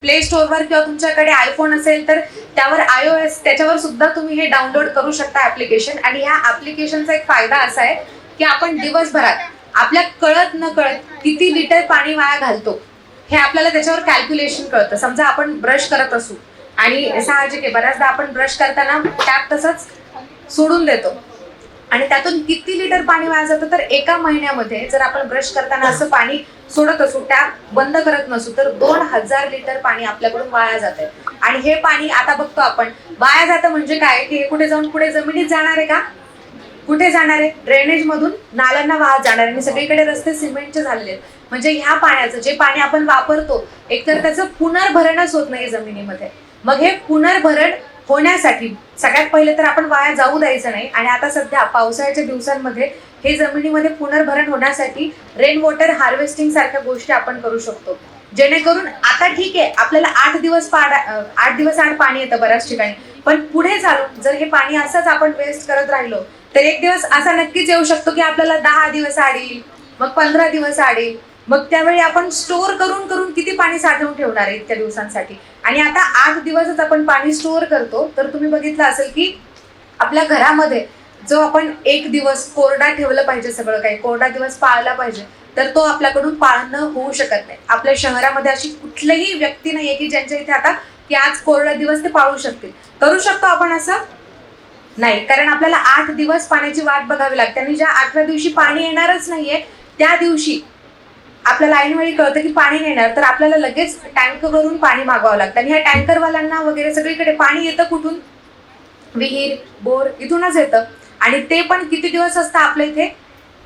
Play स्टोअरवर किंवा तुमच्याकडे iPhone असेल तर त्यावर iOS त्याच्यावर सुद्धा तुम्ही हे डाउनलोड करू शकता ऍप्लिकेशन. आणि ह्या ऍप्लिकेशनचा एक फायदा असा आहे की आपण दिवसभरात आपल्या कळत न कळत किती लिटर पाणी वाया घालतो हे आपल्याला त्याच्यावर कॅल्क्युलेशन कळतं. समजा आपण ब्रश करत असू आणि साहजिक आहे बऱ्याचदा आपण ब्रश करताना टॅप तसंच सोडून देतो आणि त्यातून किती लिटर पाणी वाया जातं. तर एका महिन्यामध्ये जर आपण ब्रश करताना असं पाणी सोडत असू, टॅप बंद करत नसू, तर 2000 लिटर पाणी आपल्याकडून वाया जाते. आणि हे पाणी आता बघतो आपण वाया जातं म्हणजे काय की हे कुठे जाऊन पुढे जमिनीत जाणार आहे का? कुठे जाणार आहे? ड्रेनेज मधून नाल्यांना वाहत जाणार आहे. आणि सगळीकडे रस्ते सिमेंटचे झालेले आहेत. म्हणजे ह्या पाण्याचं जे पाणी आपण वापरतो एकतर त्याचं पुनर्भरणच होत नाही जमिनीमध्ये. मग हे पुनर्भरण होण्यासाठी सगळ्यात पहिले तर आपण वाया जाऊ द्यायचं नाही. आणि आता सध्या पावसाळ्याच्या दिवसांमध्ये हे जमिनीमध्ये पुनर्भरण होण्यासाठी रेन वॉटर हार्वेस्टिंग सारख्या गोष्टी आपण करू शकतो. जेणेकरून आता ठीक आहे आपल्याला 8 दिवस आड पाणी येतं बऱ्याच ठिकाणी, पण पुढे चालून जर हे पाणी असंच आपण वेस्ट करत राहिलो तर एक दिवस असा नक्कीच येऊ शकतो की आपल्याला 10 दिवस आड येईल, मग 15 दिवस आड येईल. मग त्यावेळी आपण स्टोअर करून करून किती पाणी साठवून ठेवणार आहे इतक्या दिवसांसाठी. आणि आता 8 दिवसच आपण पाणी स्टोअर करतो तर तुम्ही बघितलं असेल की आपल्या घरामध्ये जो आपण एक दिवस कोरडा ठेवलं पाहिजे, सगळं काही कोरडा दिवस पाळला पाहिजे, तर तो आपल्याकडून पाळणं होऊ शकत नाही. आपल्या शहरामध्ये अशी कुठलीही व्यक्ती नाहीये की ज्यांच्या इथे आता की आज कोरडा दिवस ते पाळू शकतील. करू शकतो आपण असं? नाही, कारण आपल्याला 8 दिवस पाण्याची वाट बघावी लागते. आणि ज्या 8व्या दिवशी पाणी येणारच नाहीये त्या दिवशी आपल्याला ऐनवेळी कळतं की पाणी नाही येणार, तर आपल्याला लगेच टँकरवरून पाणी मागवावं लागतं. आणि ह्या टँकरवाल्यांना वगैरे सगळीकडे पाणी येतं कुठून? विहीर, बोर इथूनच येतं. आणि ते पण किती दिवस असतं आपल्या इथे?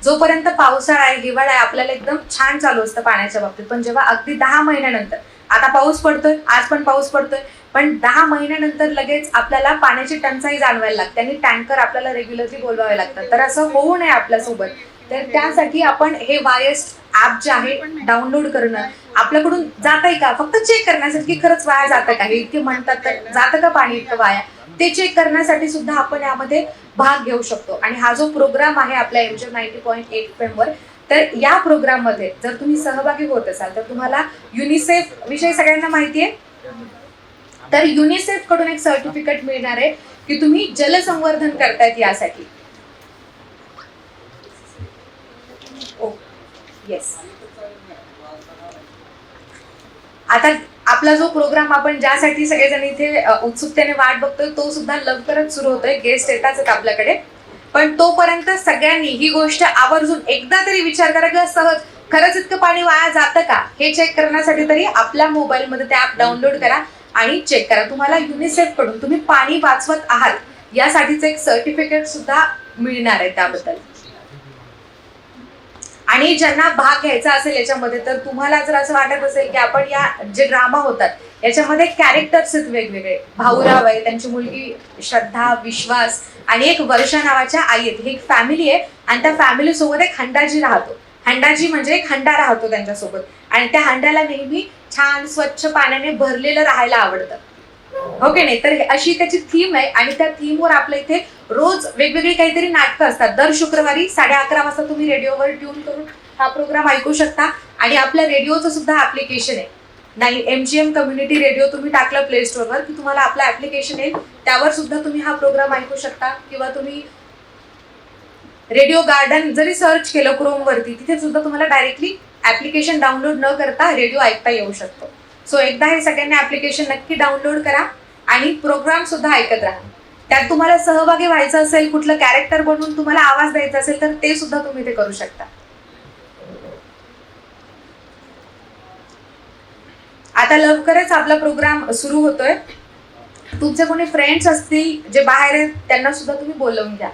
जोपर्यंत पावसाळा आहे, हिवाळा आहे, आपल्याला एकदम छान चालू असतं पाण्याच्या बाबतीत. पण जेव्हा अगदी 10 महिन्यानंतर, आता पाऊस पडतोय, आज पण पाऊस पडतोय, पण 10 महिन्यानंतर लगेच आपल्याला पाण्याची टंचाई जाणवायला लागते आणि टँकर आपल्याला रेग्युलरली बोलवावे लागतात. तर असं होऊ नये आपल्यासोबत, तर त्यासाठी आपण हे वायस्ट ऍप जे आहे डाउनलोड करणं. आपल्याकडून जातंय का फक्त चेक करण्यासाठी, खरंच वाया जातं का, हे इतके म्हणतात तर जातं का पाणी इतकं वाया, ते चेक करण्यासाठी सुद्धा आपण यामध्ये भाग घेऊ शकतो. आणि हा जो प्रोग्राम आहे आपल्या MGM 90.8 FM वर, तर या प्रोग्राम मध्ये जर तुम्ही सहभागी होत असाल तर तुम्हाला युनिसेफ विषयी सगळ्यांना माहिती आहे, तर युनिसेफ कडून एक सर्टिफिकेट मिळणार आहे की तुम्ही जलसंवर्धन करतायत यासाठी. येस, आता आपला जो प्रोग्राम आपण ज्यासाठी सगळेजण इथे उत्सुकतेने वाट बघतोय तो सुद्धा लवकरच सुरू होतोय. गेस्ट येतात आपल्याकडे, पण तोपर्यंत सगळ्यांनी ही गोष्ट आवर्जून एकदा तरी विचार करा किंवा सहज खरंच इतकं पाणी वाया जातं का हे चेक करण्यासाठी तरी आपल्या मोबाईलमध्ये ते ऍप डाउनलोड करा आणि चेक करा. तुम्हाला युनिसेफ कडून तुम्ही पाणी वाचवत आहात यासाठीचं एक सर्टिफिकेट सुद्धा मिळणार आहे त्याबद्दल. आणि ज्यांना भाग घ्यायचा असेल याच्यामध्ये, तर तुम्हाला जर असं वाटत असेल की आपण या जे ड्रामा होतात याच्यामध्ये कॅरेक्टर्स आहेत वेगवेगळे, भाऊराव आहे, त्यांची मुलगी श्रद्धा, विश्वास आणि एक वर्षा नावाच्या आई आहेत. ही एक फॅमिली आहे आणि त्या फॅमिली सोबत एक हंडाजी राहतो. हंडाजी म्हणजे एक हंडा राहतो त्यांच्यासोबत आणि त्या हंड्याला नेहमी छान स्वच्छ पाण्याने भरलेलं राहायला आवडतं, हो की नाही. तर अशी त्याची थीम आहे आणि त्या थीमवर आपल्या इथे रोज वेगवेगळी काहीतरी नाटकं असतात. दर शुक्रवारी 11:30 वाजता तुम्ही रेडिओवर ट्यून करून हा प्रोग्राम ऐकू शकता. आणि आपल्या रेडिओचं सुद्धा ऍप्लिकेशन आहे, MGM कम्युनिटी रेडिओ. तुम्ही टाकलं प्ले स्टोअरवर की तुम्हाला आपलं ऍप्लिकेशन येईल, त्यावर सुद्धा तुम्ही हा प्रोग्राम ऐकू शकता. किंवा तुम्ही रेडिओ गार्डन जरी सर्च केलं क्रोम वरती, तिथे सुद्धा तुम्हाला डायरेक्टली ऍप्लिकेशन डाउनलोड न करता रेडिओ ऐकता येऊ शकतो. सो एकदा हे सगळ्यांनी ऍप्लिकेशन नक्की डाउनलोड करा आणि प्रोग्राम सुद्धा ऐकत राहा. त्यात तुम्हाला सहभागी व्हायचं असेल, कुठलं कॅरेक्टर बनवून तुम्हाला आवाज द्यायचा असेल तर ते सुद्धा तुम्ही ते करू शकता. आता लवकरच आपला प्रोग्राम सुरू होतोय. तुमचे कोणी फ्रेंड्स असतील जे बाहेर आहेत त्यांना सुद्धा तुम्ही बोलवून घ्या.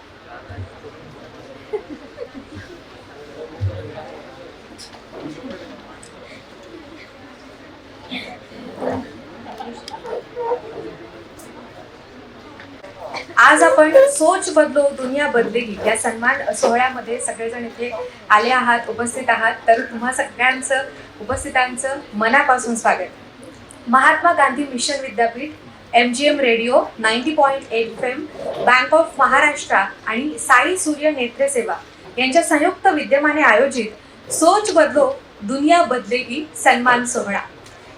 आज आपण सोच बदलो दुनिया बदलेगी या सन्मान सोहळ्यामध्ये सगळेजण इथे आले आहात, उपस्थित आहात. तर तुम्हा सगळ्यांचं उपस्थितांचं मनापासून स्वागत. महात्मा गांधी मिशन विद्यापीठ, MGM radio 90.8 FM, bank of Maharashtra आणि साई सूर्य नेत्र सेवा यांच्या संयुक्त विद्यमाने आयोजित सोच बदलो दुनिया बदलेगी सन्मान सोहळा.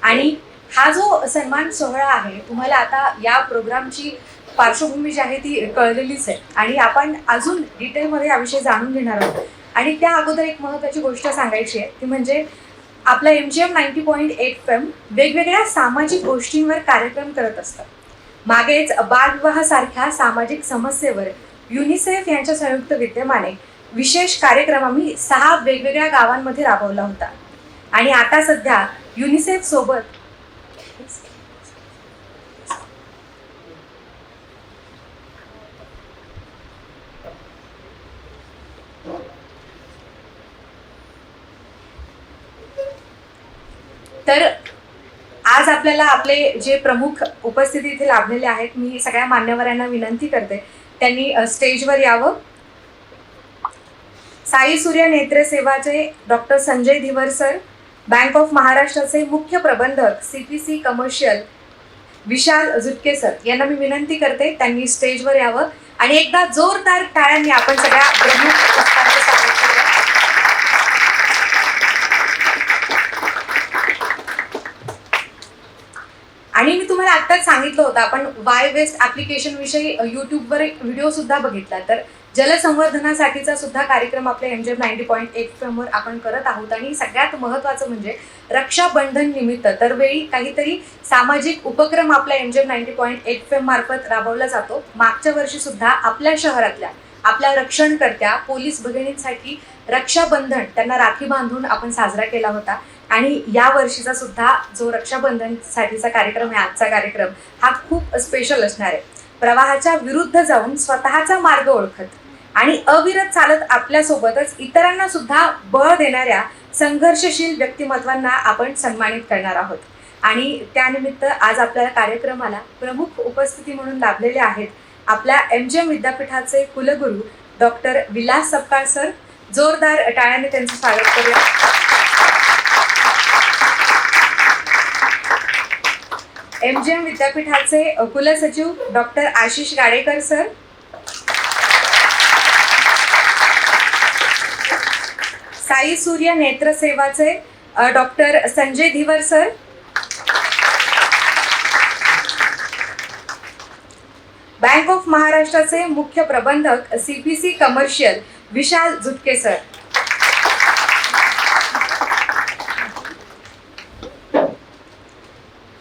आणि हा जो सन्मान सोहळा आहे, तुम्हाला आता या प्रोग्रामची पार्श्वभूमी जी आहे ती कळलेलीच आहे आणि आपण अजून डिटेलमध्ये याविषयी जाणून घेणार आहोत. आणि त्या अगोदर एक महत्त्वाची गोष्ट सांगायची आहे, ती म्हणजे आपला MGM 90.8 FM वेगवेगळ्या सामाजिक गोष्टींवर कार्यक्रम करत असतात. मागेच बालविवाहासारख्या सामाजिक समस्येवर युनिसेफ यांच्या संयुक्त विद्यमाने विशेष कार्यक्रम आम्ही 6 वेगवेगळ्या गावांमध्ये राबवला होता. आणि आता सध्या युनिसेफ सोबत तर आज आपल्याला आपले जे प्रमुख उपस्थिती इथे लाभलेले आहेत, मी सगळ्या मान्यवरांना विनंती करते त्यांनी स्टेजवर यावं. साई सूर्य नेत्र सेवाचे doctor Sanjay Dhiwar sir, bank of महाराष्ट्राचे मुख्य प्रबंधक CPC commercial Vishal Zutke sir यांना मी विनंती करते त्यांनी स्टेजवर यावं आणि एकदा जोरदार टाळ्यांनी आपण सगळ्या प्रमुख उपस्थितांचं स्वागत करूया. आणि मी तुम्हाला आत्ताच सांगितलं होतं, आपण वाय वेस्ट ॲप्लिकेशन विषयी यूट्यूबवर व्हिडिओ सुद्धा बघितला. तर जलसंवर्धनासाठीचा सुद्धा कार्यक्रम आपल्या MGM 90.8 FM वर आपण करत आहोत. आणि सगळ्यात महत्त्वाचं म्हणजे रक्षाबंधन निमित्त दरवेळी काहीतरी सामाजिक उपक्रम आपल्या MGM 90.8 FM मार्फत राबवला जातो. मागच्या वर्षी सुद्धा आपल्या शहरातल्या आपल्या रक्षणकर्त्या पोलीस भगिनींसाठी रक्षाबंधन, त्यांना राखी बांधून आपण साजरा केला होता. आणि या वर्षीचा सुद्धा जो रक्षाबंधनसाठीचा कार्यक्रम आहे, आजचा कार्यक्रम हा खूप स्पेशल असणार आहे. प्रवाहाच्या विरुद्ध जाऊन स्वतःचा मार्ग ओळखत आणि अविरत चालत आपल्यासोबतच इतरांना सुद्धा बळ देणाऱ्या संघर्षशील व्यक्तिमत्वांना आपण सन्मानित करणार आहोत. आणि त्यानिमित्त आज आपल्या कार्यक्रमाला प्रमुख उपस्थिती म्हणून लाभलेले आहेत आपल्या MGM विद्यापीठाचे कुलगुरू डॉक्टर विलास सपकाळ सर. जोरदार टाळ्याने त्यांचं स्वागत करूया. MGM विद्यापीठाचे कुलसचिव डॉक्टर आशिष गाडेकर सर. साई सूर्य नेत्र सेवाचे doctor Sanjay Dhiwar sir. Bank of महाराष्ट्राचे मुख्य प्रबंधक CPC commercial Vishal Zutke sir.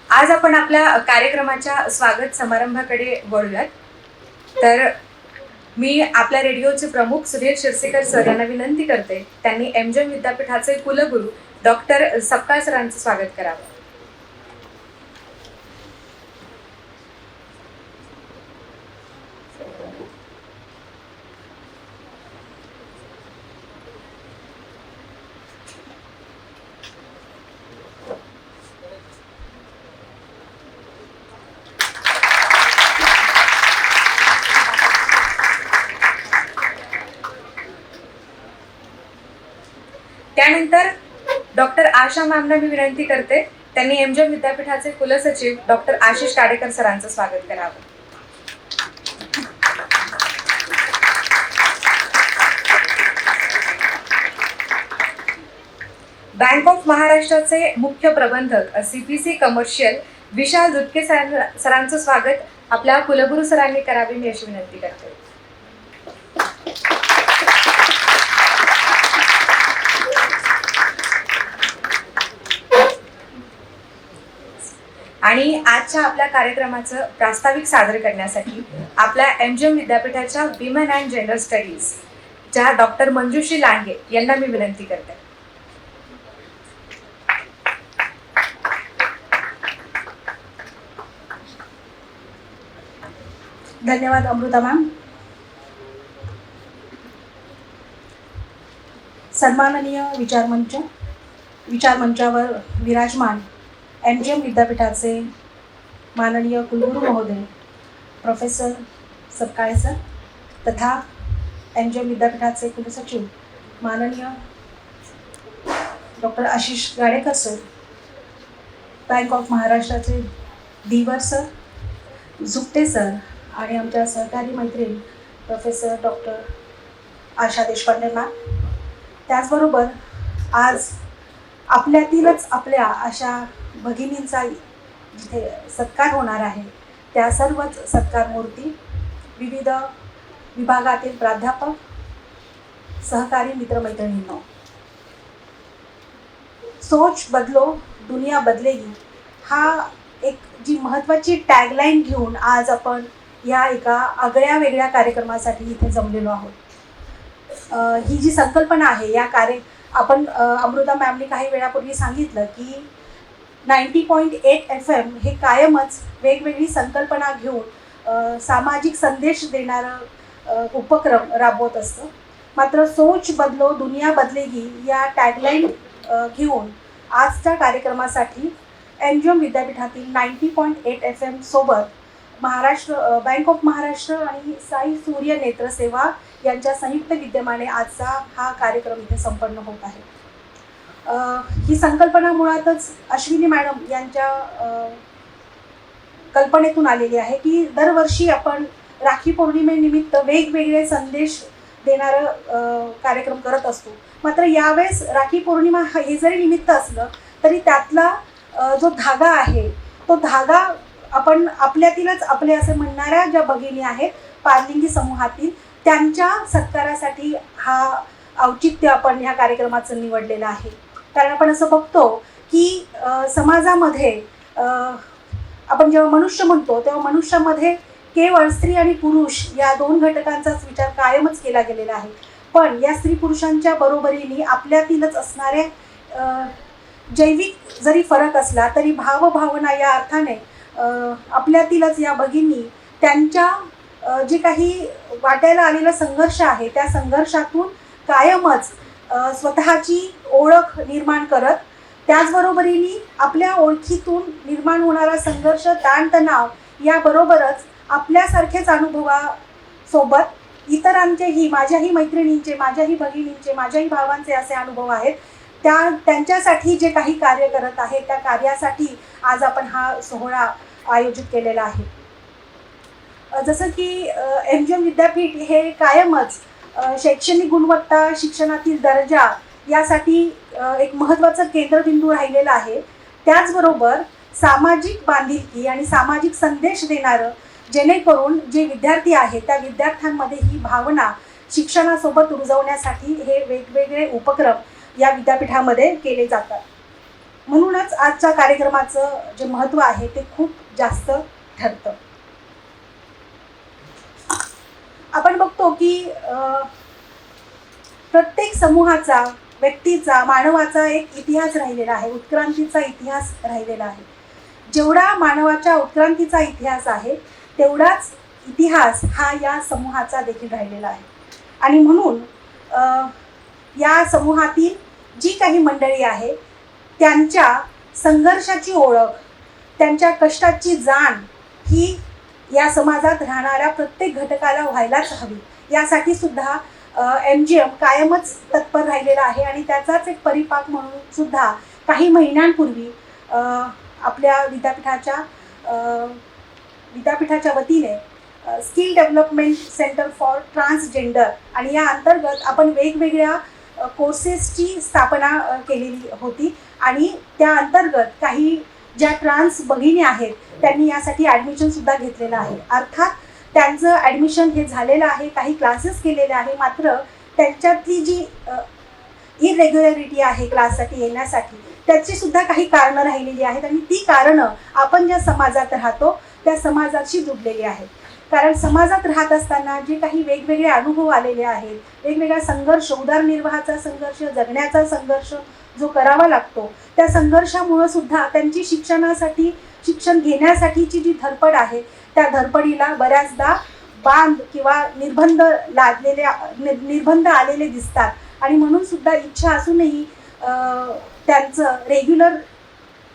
आज आपण आपल्या कार्यक्रमाच्या स्वागत समारंभाकडे वळूयात. तर मी आपल्या रेडिओचे प्रमुख सुधीर शिरसेकर सर यांना विनंती करते त्यांनी MGM विद्यापीठाचे कुलगुरू डॉक्टर सपकाळ सरांचं स्वागत करावं. त्यानंतर डॉक्टर आशा मॅमना मी विनंती करते त्यांनी MGM विद्यापीठाचे कुलसचिव डॉक्टर आशिष गाडेकर सरांचं स्वागत करावं. बँक ऑफ महाराष्ट्राचे मुख्य प्रबंधक CPC कमर्शियल विशाल झुटके सरांचं स्वागत आपल्या कुलगुरू सरांनी करावे मी अशी विनंती करते. आणि आजच्या आपल्या कार्यक्रमाचं प्रास्ताविक सादर करण्यासाठी आपल्या MGM विद्यापीठाच्या विमेन अँड जेंडर स्टडीज ज्या डॉक्टर मंजुश्री लांडगे यांना मी विनंती करते. धन्यवाद अमृता मॅम. सन्माननीय विचारमंचावर विराजमान MGM विद्यापीठाचे माननीय कुलगुरू महोदय प्रोफेसर सपकाळे सर तथा MGM विद्यापीठाचे कुलसचिव माननीय doctor Ashish Gadekar sir, bank of महाराष्ट्राचे धिवर सर, झुकटे सर आणि आमच्या सहकारी मैत्रीण प्रोफेसर डॉक्टर आशा देशपांडे मॅम. त्याचबरोबर आज आपल्यातीलच आपल्या अशा भगिनींचा जिथे सत्कार होणार आहे त्या सर्वच सत्कार मूर्ती, विविध विभागातील प्राध्यापक, सहकारी मित्रमैत्रिणींनो, सोच बदलो दुनिया बदलेगी हा एक जी महत्त्वाची टॅगलाईन घेऊन आज आपण या एका आगळ्या वेगळ्या कार्यक्रमासाठी इथे जमलेलो आहोत. ही जी संकल्पना आहे या आपण अमृता मॅमने काही वेळापूर्वी सांगितलं की 90.8 FM हे कायमच वेगवेगळी संकल्पना घेऊन सामाजिक संदेश देणारं उपक्रम राबवत असतं. मात्र सोच बदलो दुनिया बदलेगी या टॅगलाईन घेऊन आजच्या कार्यक्रमासाठी एनजीओ विद्यापीठातील 90.8 FM सोबत बँक ऑफ महाराष्ट्र आणि साई सूर्य नेत्रसेवा यांच्या संयुक्त विद्यमाने आजचा हा कार्यक्रम इथे संपन्न होत आहे. ही संकल्पना मुळातच अश्विनी मॅडम यांच्या कल्पनेतून आलेली आहे की दरवर्षी आपण राखी पौर्णिमेनिमित्त वेगवेगळे संदेश देणारं कार्यक्रम करत असतो. मात्र यावेळेस राखी पौर्णिमा हे जरी निमित्त असलं तरी त्यातला जो धागा आहे तो धागा आपण आपल्यातीलच आपले असे म्हणणाऱ्या ज्या भगिनी आहेत पारलिंगी समूहातील त्यांच्या सत्कारासाठी हा औचित्य आपण ह्या कार्यक्रमाचं निवडलेलं आहे. कारण आपण असं बघतो की समाजामध्ये आपण जेव्हा मनुष्य म्हणतो तेव्हा मनुष्यामध्ये केवळ स्त्री आणि पुरुष या दोन घटकांचाच विचार कायमच केला गेलेला आहे. पण या स्त्री पुरुषांच्या बरोबरीने आपल्यातीलच असणारे जैविक जरी फरक असला तरी भावभावना या अर्थाने आपल्यातीलच या भगिनी त्यांच्या जे काही वाट्याला आलेला संघर्ष आहे त्या संघर्षातून कायमच स्वतःची ओळख निर्माण करत त्याचबरोबरीने आपल्या ओळखीतून निर्माण होणारा संघर्ष ताणतणाव याबरोबरच आपल्यासारखेच अनुभवासोबत इतरांचेही माझ्याही मैत्रिणींचे माझ्याही भगिनींचे माझ्याही भावांचे असे अनुभव आहेत त्यांच्यासाठी जे काही कार्य करत आहे त्या कार्यासाठी आज आपण हा सोहळा आयोजित केलेला आहे. जसं की एनजीओ विद्यापीठ हे कायमच शैक्षणिक गुणवत्ता शिक्षणातील दर्जा यासाठी एक महत्त्वाचं केंद्रबिंदू राहिलेलं आहे. त्याचबरोबर सामाजिक बांधिलकी आणि सामाजिक संदेश देणारं जेणेकरून जे विद्यार्थी आहेत त्या विद्यार्थ्यांमध्ये ही भावना शिक्षणासोबत रुजवण्यासाठी हे वेगवेगळे उपक्रम या विद्यापीठामध्ये केले जातात. म्हणूनच आजच्या कार्यक्रमाचं जे महत्त्व आहे ते खूप जास्त ठरतं. आपण बघतो की प्रत्येक समूहाचा व्यक्तीचा मानवाचा एक इतिहास राहिलेला आहे, उत्क्रांतीचा इतिहास राहिलेला आहे. जेवढा मानवाच्या उत्क्रांतीचा इतिहास आहे तेवढाच इतिहास हा या समूहाचा देखील राहिलेला आहे. आणि म्हणून या समूहातील जी काही मंडळी आहे त्यांच्या संघर्षाची ओळख त्यांच्या कष्टाची जाण ही या समाजात राहणाऱ्या प्रत्येक घटकाला व्हायलाच हवी. यासाठी सुद्धा एमजीएम कायमच तत्पर राहिलेला आहे आणि त्याचाच एक परिपाक म्हणून सुद्धा काही महिन्यांपूर्वी आपल्या विद्यापीठाच्या वतीने skill development centre for transgender आणि या अंतर्गत आपण वेगवेगळ्या कोर्सेसची स्थापना केलेली होती आणि त्या अंतर्गत काही ज्या ट्रान्स भगिनी आहेत त्यांनी यासाठी ॲडमिशनसुद्धा घेतलेलं आहे. अर्थात त्यांचं ॲडमिशन हे झालेलं आहे, काही क्लासेस केलेले आहे. मात्र त्यांच्यातली जी इरेग्युलरिटी आहे क्लाससाठी येण्यासाठी त्याचीसुद्धा काही कारणं राहिलेली आहेत आणि ती कारणं आपण ज्या समाजात राहतो त्या समाजाशी जुडलेली आहेत. कारण समाजात राहत असताना जे काही वेगवेगळे अनुभव आलेले आहेत, वेगवेगळा संघर्ष, उदरनिर्वाहाचा संघर्ष, जगण्याचा संघर्ष जो करावा लागतो त्या संघर्षामुळं सुद्धा त्यांची शिक्षण घेण्यासाठीची जी धडपड आहे त्या धडपडीला बऱ्याचदा बांध किंवा निर्बंध आलेले दिसतात. आणि म्हणून सुद्धा इच्छा असूनही त्यांचं रेग्युलर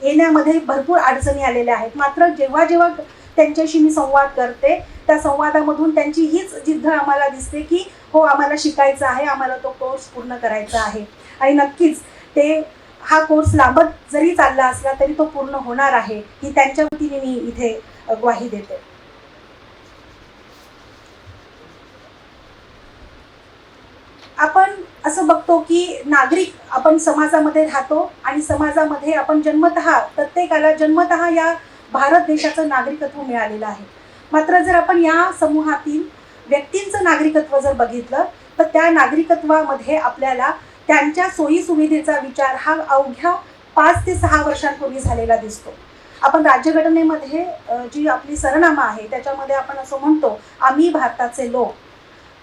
येण्यामध्ये भरपूर अडचणी आलेल्या आहेत. मात्र जेव्हा जेव्हा त्यांच्याशी मी संवाद करते त्या संवादामधून त्यांची हीच जिद्द आम्हाला दिसते की हो आम्हाला शिकायचं आहे, आम्हाला तो कोर्स पूर्ण करायचा आहे. आणि नक्कीच हा कोर्स लांबत जरी चालला असला तरी तो पूर्ण होणार आहे ही त्यांच्या वतीने मी इथे ग्वाही देते. आपण असं बघतो की नागरिक आपण समाजामध्ये राहतो आणि समाजामध्ये आपण प्रत्येकाला जन्मतः या भारत देशाचं नागरिकत्व मिळालेलं आहे. मात्र जर आपण या समूहातील व्यक्तींचं नागरिकत्व जर बघितलं तर त्या नागरिकत्वामध्ये आपल्याला त्यांच्या सोयीसुविधेचा विचार हा अवघ्या 5 ते 6 वर्षांपूर्वी झालेला दिसतो. आपण राज्यघटनेमध्ये जी आपली सरनामा आहे त्याच्यामध्ये आपण असं म्हणतो, आम्ही भारताचे लोक.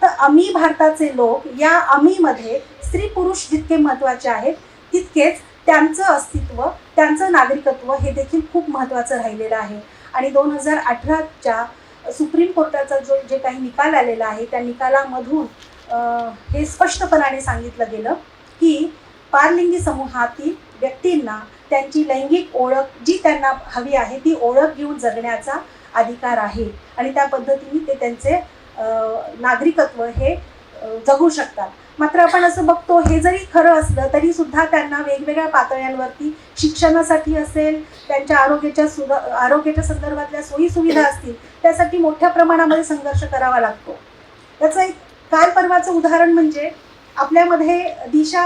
तर आम्ही भारताचे लोक या आम्हीमध्ये स्त्री पुरुष जितके महत्त्वाचे आहेत तितकेच त्यांचं अस्तित्व, त्यांचं नागरिकत्व हे देखील खूप महत्त्वाचं राहिलेलं आहे. आणि 2018च्या सुप्रीम कोर्टाचा जे काही निकाल आलेला आहे त्या निकालामधून हे स्पष्टपणाने सांगितलं गेलं की पारलिंगी समूहातील व्यक्तींना त्यांची लैंगिक ओळख जी त्यांना हवी आहे ती ओळख घेऊन जगण्याचा अधिकार आहे आणि त्या पद्धतीने ते त्यांचे नागरिकत्व हे जगू शकतात. मात्र आपण असं बघतो, हे जरी खरं असलं तरी सुद्धा त्यांना वेगवेगळ्या पातळ्यांवरती शिक्षणासाठी असेल, त्यांच्या आरोग्याच्या संदर्भातल्या सोयीसुविधा असतील त्यासाठी मोठ्या प्रमाणामध्ये संघर्ष करावा लागतो. त्याचं एक काल परवाचं उदाहरण म्हणजे आपल्यामध्ये दिशा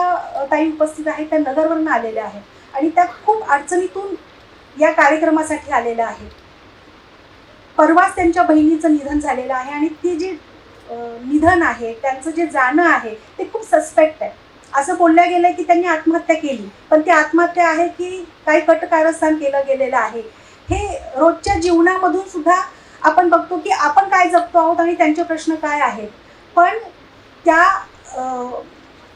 ताई उपस्थित आहेत, त्या नगरवरून आलेल्या आहेत आणि त्या खूप अडचणीतून या कार्यक्रमासाठी आलेल्या आहेत. परवाच त्यांच्या बहिणीचं निधन झालेलं आहे आणि ती जी निधन आहे त्यांचं जे जाणं आहे ते खूप सस्पेक्ट आहे. असं बोललं गेलं की त्यांनी आत्महत्या केली, पण ती आत्महत्या आहे की काही कटकारस्थान केलं गेलेलं आहे. हे रोजच्या जीवनामधून सुद्धा आपण बघतो की आपण काय जगतो आहोत आणि त्यांचे प्रश्न काय आहेत. पण त्या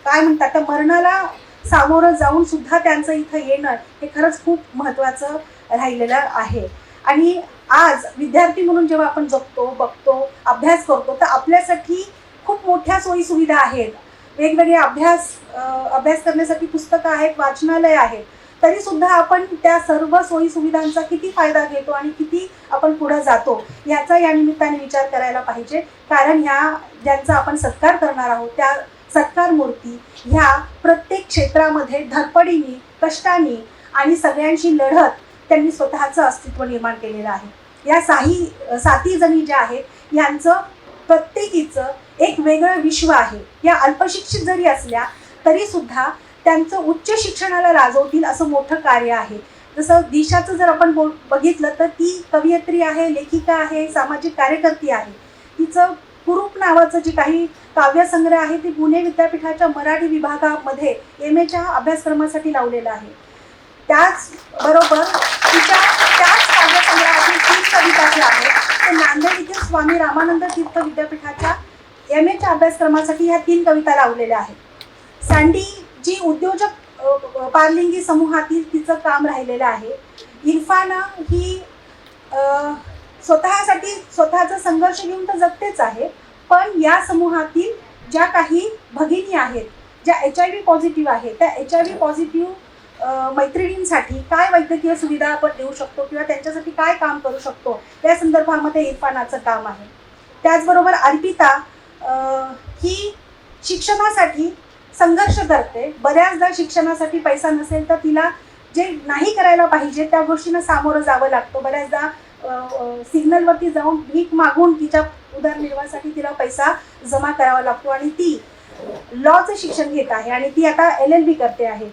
काय म्हणतात त्या मरणाला सामोरं जाऊन सुद्धा त्यांचं इथं येणं हे खरंच खूप महत्त्वाचं राहिलेलं आहे. आणि आज विद्यार्थी म्हणून जेव्हा आपण जगतो, बघतो, अभ्यास करतो तर आपल्यासाठी खूप मोठ्या सोयीसुविधा आहेत. वेगवेगळे अभ्यास करण्यासाठी पुस्तकं आहेत, वाचनालय आहेत. तरीसुद्धा आपण त्या सर्व सोयीसुविधांचा किती फायदा घेतो आणि किती आपण पुढे जातो याचा या निमित्ताने विचार करायला पाहिजे. कारण ह्या ज्यांचा आपण सत्कार करणार आहोत त्या सत्कार मूर्ती ह्या प्रत्येक क्षेत्रामध्ये धडपडीने, कष्टाने आणि सगळ्यांशी लढत त्यांनी स्वतःचं अस्तित्व निर्माण केलेलं आहे. या 7 जणी ज्या आहेत यांचं प्रत्येकीचं एक वेगळं विश्व आहे. या अल्पशिक्षित जरी असल्या तरीसुद्धा त्यांचं उच्च शिक्षणाला लाजवतील असं मोठं कार्य आहे. जसं दिशाचं जर आपण बघितलं तर ती कवयित्री आहे, लेखिका आहे, सामाजिक कार्यकर्ती आहे. तिचं कुरूप नावाचं जे काही काव्यसंग्रह आहे ते पुणे विद्यापीठाच्या मराठी विभागामध्ये MAच्या अभ्यासक्रमासाठी लावलेलं आहे. त्याचबरोबर तिच्या त्याच काव्यसंग्रहातील 3 कविता ज्या आहेत ते नांदेड येथील स्वामी रामानंद तीर्थ विद्यापीठाच्या MAच्या अभ्यासक्रमासाठी ह्या 3 कविता लावलेल्या आहेत. सँडी जी उद्योजक पारलिंगी समूहातील तिचं काम राहिलेलं आहे. इरफाना ही स्वतःचा संघर्ष घेऊन तर जगतेच आहे, पण या समूहातील ज्या काही भगिनी आहेत ज्या HIV पॉझिटिव्ह आहेत त्या HIV पॉझिटिव्ह मैत्रिणींसाठी काय वैद्यकीय सुविधा आपण देऊ शकतो किंवा त्यांच्यासाठी काय काम करू शकतो या संदर्भामध्ये इरफानाचं काम आहे. त्याचबरोबर अर्पिता ही शिक्षणासाठी संघर्ष करते. बऱ्याचदा शिक्षणासाठी पैसा नसेल तर तिला जे नाही करायला पाहिजे त्या गोष्टींना सामोरं जावं लागतं. बऱ्याचदा सिग्नलवरती जाऊन भीक मागून तिच्या उदरनिर्वाहासाठी तिला पैसा जमा करावा लागतो आणि ती लॉचं शिक्षण घेत आहे आणि ती आता LLB करते आहे.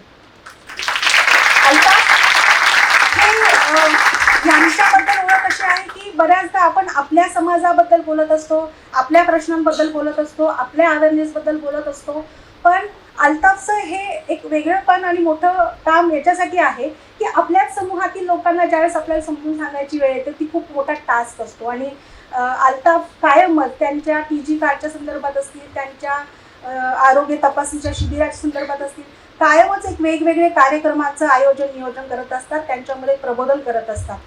यांच्याबद्दल ओळख अशी आहे की बऱ्याचदा आपण आपल्या समाजाबद्दल बोलत असतो, आपल्या प्रश्नांबद्दल बोलत असतो, आपल्या अवेअरनेसबद्दल बोलत असतो, पण अल्ताफचं हे एक वेगळंपण आणि मोठं काम याच्यासाठी आहे की आपल्याच समूहातील लोकांना ज्यावेळेस आपल्याला समजून सांगायची वेळ येते ती खूप मोठा टास्क असतो. आणि अल्ताफ कायमच त्यांच्या TG कार्डच्या संदर्भात असतील, त्यांच्या आरोग्य तपासणीच्या शिबिराच्या संदर्भात असतील, कायमच एक वेगवेगळे कार्यक्रमाचं नियोजन करत असतात, त्यांच्यामध्ये प्रबोधन करत असतात.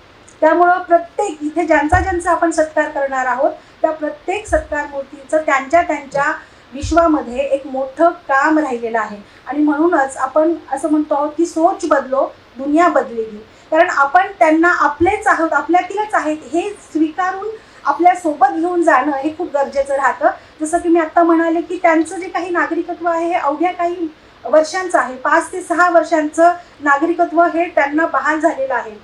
त्यामुळं प्रत्येक इथे ज्यांचा आपण सत्कार करणार आहोत त्या प्रत्येक सत्कार मूर्तीचं त्यांच्या विश्वामध्ये एक मोठं काम राहिलेलं आहे. आणि म्हणूनच आपण असं म्हणतो आहोत की सोच बदलो दुनिया बदलेगी. कारण आपण त्यांना आपलेच आहोत, आपल्यातीलच आहेत हे स्वीकारून आपल्यासोबत घेऊन जाणं हे खूप गरजेचं राहतं. जसं की मी आत्ता म्हणाले की त्यांचं जे काही नागरिकत्व आहे हे अवघ्या काही वर्षांचं आहे. 5 ते 6 वर्षांचं नागरिकत्व हे त्यांना बहाल झालेलं आहे.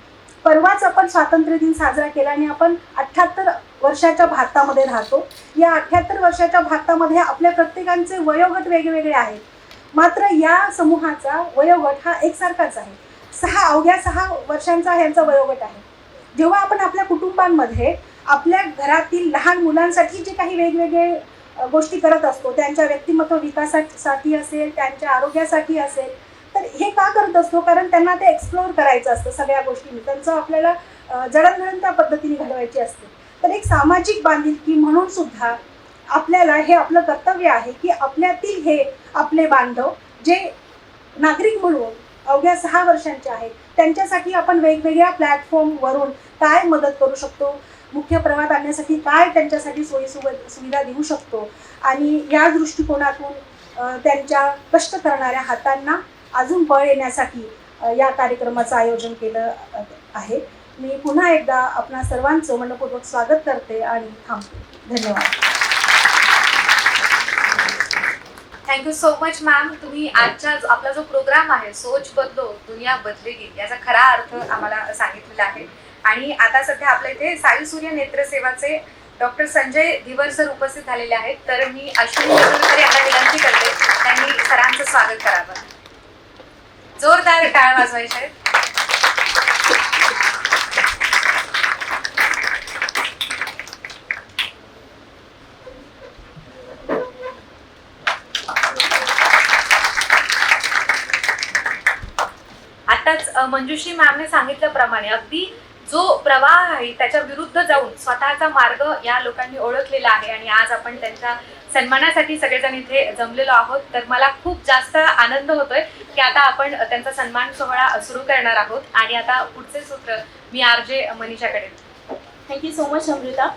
परवाच आपण स्वातंत्र्य दिन साजरा केला आणि आपण 78 वर्षाच्या भारतामध्ये राहतो. या 78 वर्षाच्या भारतामध्ये आपल्या प्रत्येकांचे वयोगट वेगवेगळे आहेत. मात्र या समूहाचा वयोगट हा एकसारखाच आहे. अवघ्या 6 वर्षांचा ह्यांचा वयोगट आहे. जेव्हा आपण आपल्या कुटुंबांमध्ये आपल्या घरातील लहान मुलांसाठी जे काही वेगवेगळे गोष्टी करत असतो, त्यांच्या व्यक्तिमत्व विकासासाठी असेल, त्यांच्या आरोग्यासाठी असेल, तर हे का करत असतो? कारण त्यांना ते एक्सप्लोअर करायचं असतं सगळ्या गोष्टींनी, त्यांचं आपल्याला जडणघडण त्या पद्धतीने घडवायची असते. तर एक सामाजिक बांधिलकी म्हणून सुद्धा आपल्याला हे आपलं कर्तव्य आहे की आपल्यातील हे आपले बांधव जे नागरिक म्हणून अवघ्या 6 वर्षांचे आहेत, त्यांच्यासाठी आपण वेगवेगळ्या प्लॅटफॉर्मवरून काय मदत करू शकतो, मुख्य प्रवाहात आणण्यासाठी काय त्यांच्यासाठी सुविधा देऊ शकतो, आणि या दृष्टिकोनातून त्यांच्या कष्ट करणाऱ्या हातांना अजून बळ येण्यासाठी या कार्यक्रमाचं आयोजन केलं आहे. मी पुन्हा एकदा आपणा सर्वांचं मनपूर्वक स्वागत करते आणि थांबते. धन्यवाद. Thank you so much ma'am. तुम्ही आजच्या आपला जो प्रोग्राम आहे सोच बदलो दुनिया बदलेगी याचा खरा अर्थ आम्हाला सांगितलेला आहे. आणि आता सध्या आपल्या इथे साई सूर्य नेत्र सेवाचे डॉक्टर संजय धिवर सर उपस्थित झालेले आहेत. तर मी अश्विनी नेतुरकर यांना विनंती करते त्यांनी सरांचं स्वागत करावं. जोरदार टाळ वाजवायचे आहेत. आताच मंजुश्री मॅमने सांगितल्याप्रमाणे अगदी जो प्रवाह आहे त्याच्या विरुद्ध जाऊन स्वतःचा मार्ग या लोकांनी ओळखलेला आहे आणि आज आपण त्यांच्या सन्मानासाठी सगळेजण इथे जमलेलो आहोत. तर मला खूप जास्त आनंद होतोय की आता आपण त्यांचा सन्मान सोहळा सुरू करणार आहोत. आणि आता पुढचे सूत्र मी आरजे मनीषाकडे. Thank you so much Amrita.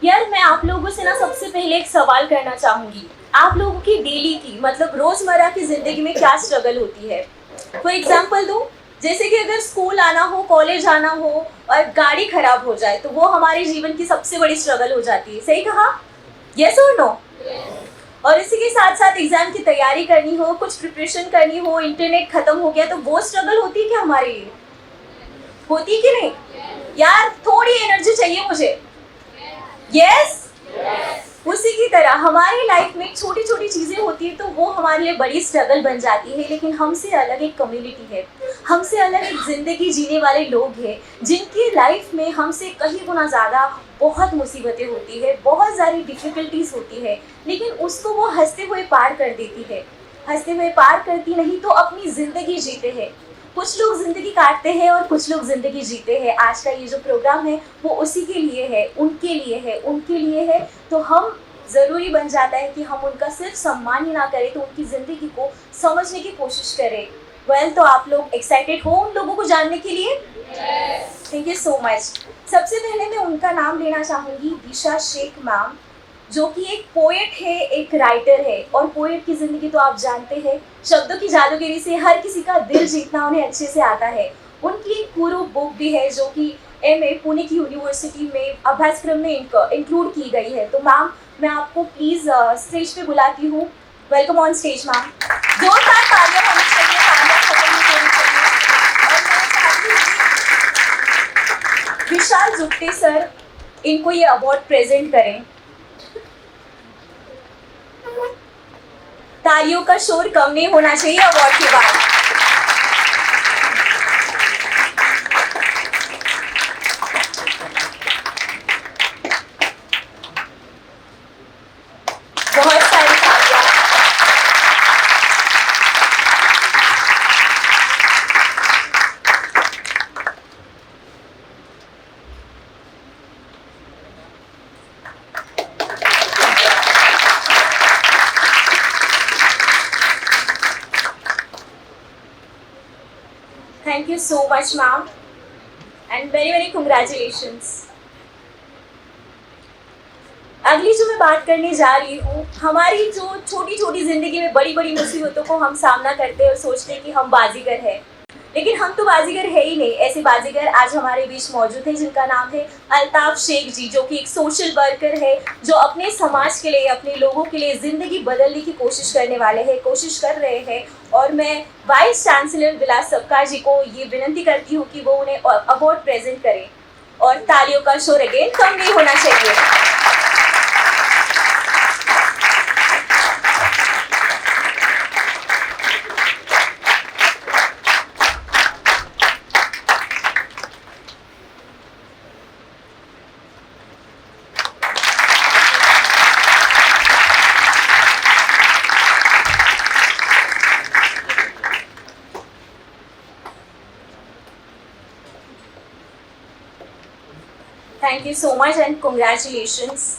यार मैं आप लोगों से ना सबसे पहले एक सवाल करना चाहूँगी. आप लोगों की डेली की मतलब रोज़मर्रा की ज़िंदगी में क्या स्ट्रगल होती है? फॉर एग्जाम्पल दूँ, जैसे कि अगर स्कूल आना हो, कॉलेज आना हो और गाड़ी खराब हो जाए तो वो हमारे जीवन की सबसे बड़ी स्ट्रगल हो जाती है. सही कहा? यस और नो? और इसी के साथ साथ एग्जाम की तैयारी करनी हो, कुछ प्रिपरेशन करनी हो, इंटरनेट खत्म हो गया तो वो स्ट्रगल होती है क्या हमारे लिए? होती कि नहीं? यार थोड़ी एनर्जी चाहिए मुझे. यस? उसी की तरह हमारी लाइफ में छोटी छोटी चीज़ें होती है तो वो हमारे लिए बड़ी स्ट्रगल बन जाती है. लेकिन हमसे अलग एक कम्युनिटी है, हमसे अलग एक ज़िंदगी जीने वाले लोग हैं जिनकी लाइफ में हमसे कहीं गुना ज़्यादा बहुत मुसीबतें होती है, बहुत सारी डिफ़िकल्टीज होती है, लेकिन उसको वो हंसते हुए पार कर देती है. हंसते हुए पार करती नहीं तो अपनी ज़िंदगी जीते हैं. कुछ लोग ज़िंदगी काटते हैं और कुछ लोग ज़िंदगी जीते हैं. आज का ये जो प्रोग्राम है वो उसी के लिए है, उनके लिए है, उनके लिए है. तो हम ज़रूरी बन जाता है कि हम उनका सिर्फ सम्मान ही ना करें तो उनकी ज़िंदगी को समझने की कोशिश करें. वेल, तो आप लोग एक्साइटेड हो उन लोगों को जानने के लिए? Thank you so much. सबसे पहले मैं उनका नाम लेना चाहूँगी, दिशा शेख मैम, जो कि एक पोएट है, एक राइटर है. और पोएट की ज़िंदगी तो आप जानते हैं, शब्दों की जादूगरी से हर किसी का दिल जीतना उन्हें अच्छे से आता है. उनकी एक पूरी बुक भी है जो कि MA पुणे की यूनिवर्सिटी में अभ्यासक्रम में इंक्लूड की गई है. तो मैम, मैं आपको प्लीज़ स्टेज पे बुलाती हूँ. Welcome on stage ma'am. जोरदार तालियां होनी चाहिए, तालियां खत्म नहीं होनी चाहिए. और मैं चाहती हूँ कि विशाल जुट्टे सर इनको ये अवार्ड प्रेजेंट करें. तालियों का शोर कम नहीं होना चाहिए अवार्ड के बाद. बहुत सारी तालियां. Thank you so much, ma'am, and very very congratulations. अगली जो मैं बात करने जा रही हूँ, हमारी जो छोटी छोटी ज़िंदगी में बड़ी बड़ी मुसीबतों को हम सामना करते हैं और सोचते हैं कि हम बाजीगर हैं, लेकिन हम तो बाजीगर है ही नहीं. ऐसे बाजीगर आज हमारे बीच मौजूद हैं जिनका नाम है अल्ताफ शेख जी, जो कि एक सोशल वर्कर है, जो अपने समाज के लिए, अपने लोगों के लिए ज़िंदगी बदलने की कोशिश करने वाले हैं, कोशिश कर रहे हैं. और मैं वाइस चांसलर विलास सबका जी को ये विनंती करती हूँ कि वो उन्हें अवार्ड प्रेजेंट करें. और तालियों का शोर अगेन कम नहीं होना चाहिए. Thank you so much and congratulations.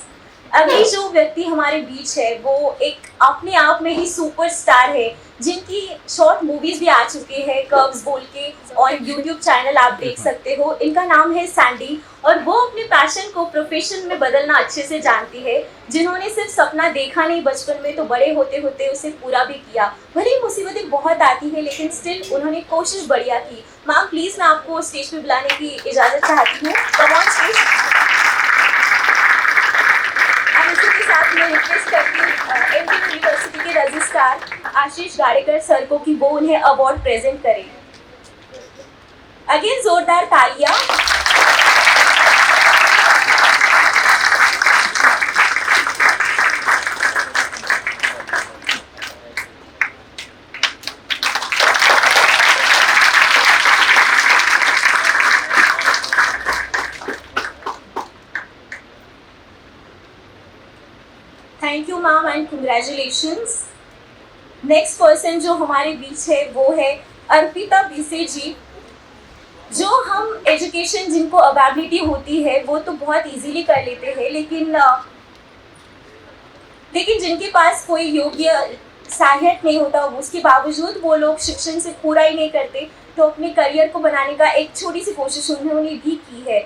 अगली जो व्यक्ति हमारे बीच है वो एक अपने आप में ही सुपरस्टार है, जिनकी शॉर्ट मूवीज भी आ चुकी है कर्व्स बोल के, और यूट्यूब चैनल आप देख सकते हो। इनका नाम है सैंडी और वो अपने पैशन को प्रोफेशन में बदलना अच्छे से जानती है। जिन्होंने सिर्फ सपना देखा नहीं बचपन में, तो बड़े होते होते उसे पूरा भी किया। भले ही मुसीबतें बहुत आती है लेकिन स्टिल उन्होंने कोशिश बढ़िया की। मैम प्लीज मैं आपको स्टेज पे बुलाने की इजाजत चाहती हूँ। Come on stage. इसी के साथ मैं रिक्वेस्ट करती हूँ एमपी यूनिवर्सिटी के रजिस्ट्रार आशीष गाड़ेकर सर को कि वो उन्हें अवार्ड प्रेजेंट करें। अगेन जोरदार तालियां। Thank you ma'am end congratulations. Next person जो हमारे बीच है वो है अर्पिता बीसे जी। जो हम एजुकेशन जिनको अवेबिलिटी होती है वो तो बहुत इजीली कर लेते हैं, लेकिन जिनके पास कोई योग्य सहायक नहीं होता, उसके बावजूद वो लोग शिक्षण से पूरा ही नहीं करते, तो अपने करियर को बनाने का एक छोटी सी कोशिश उन्होंने भी की है।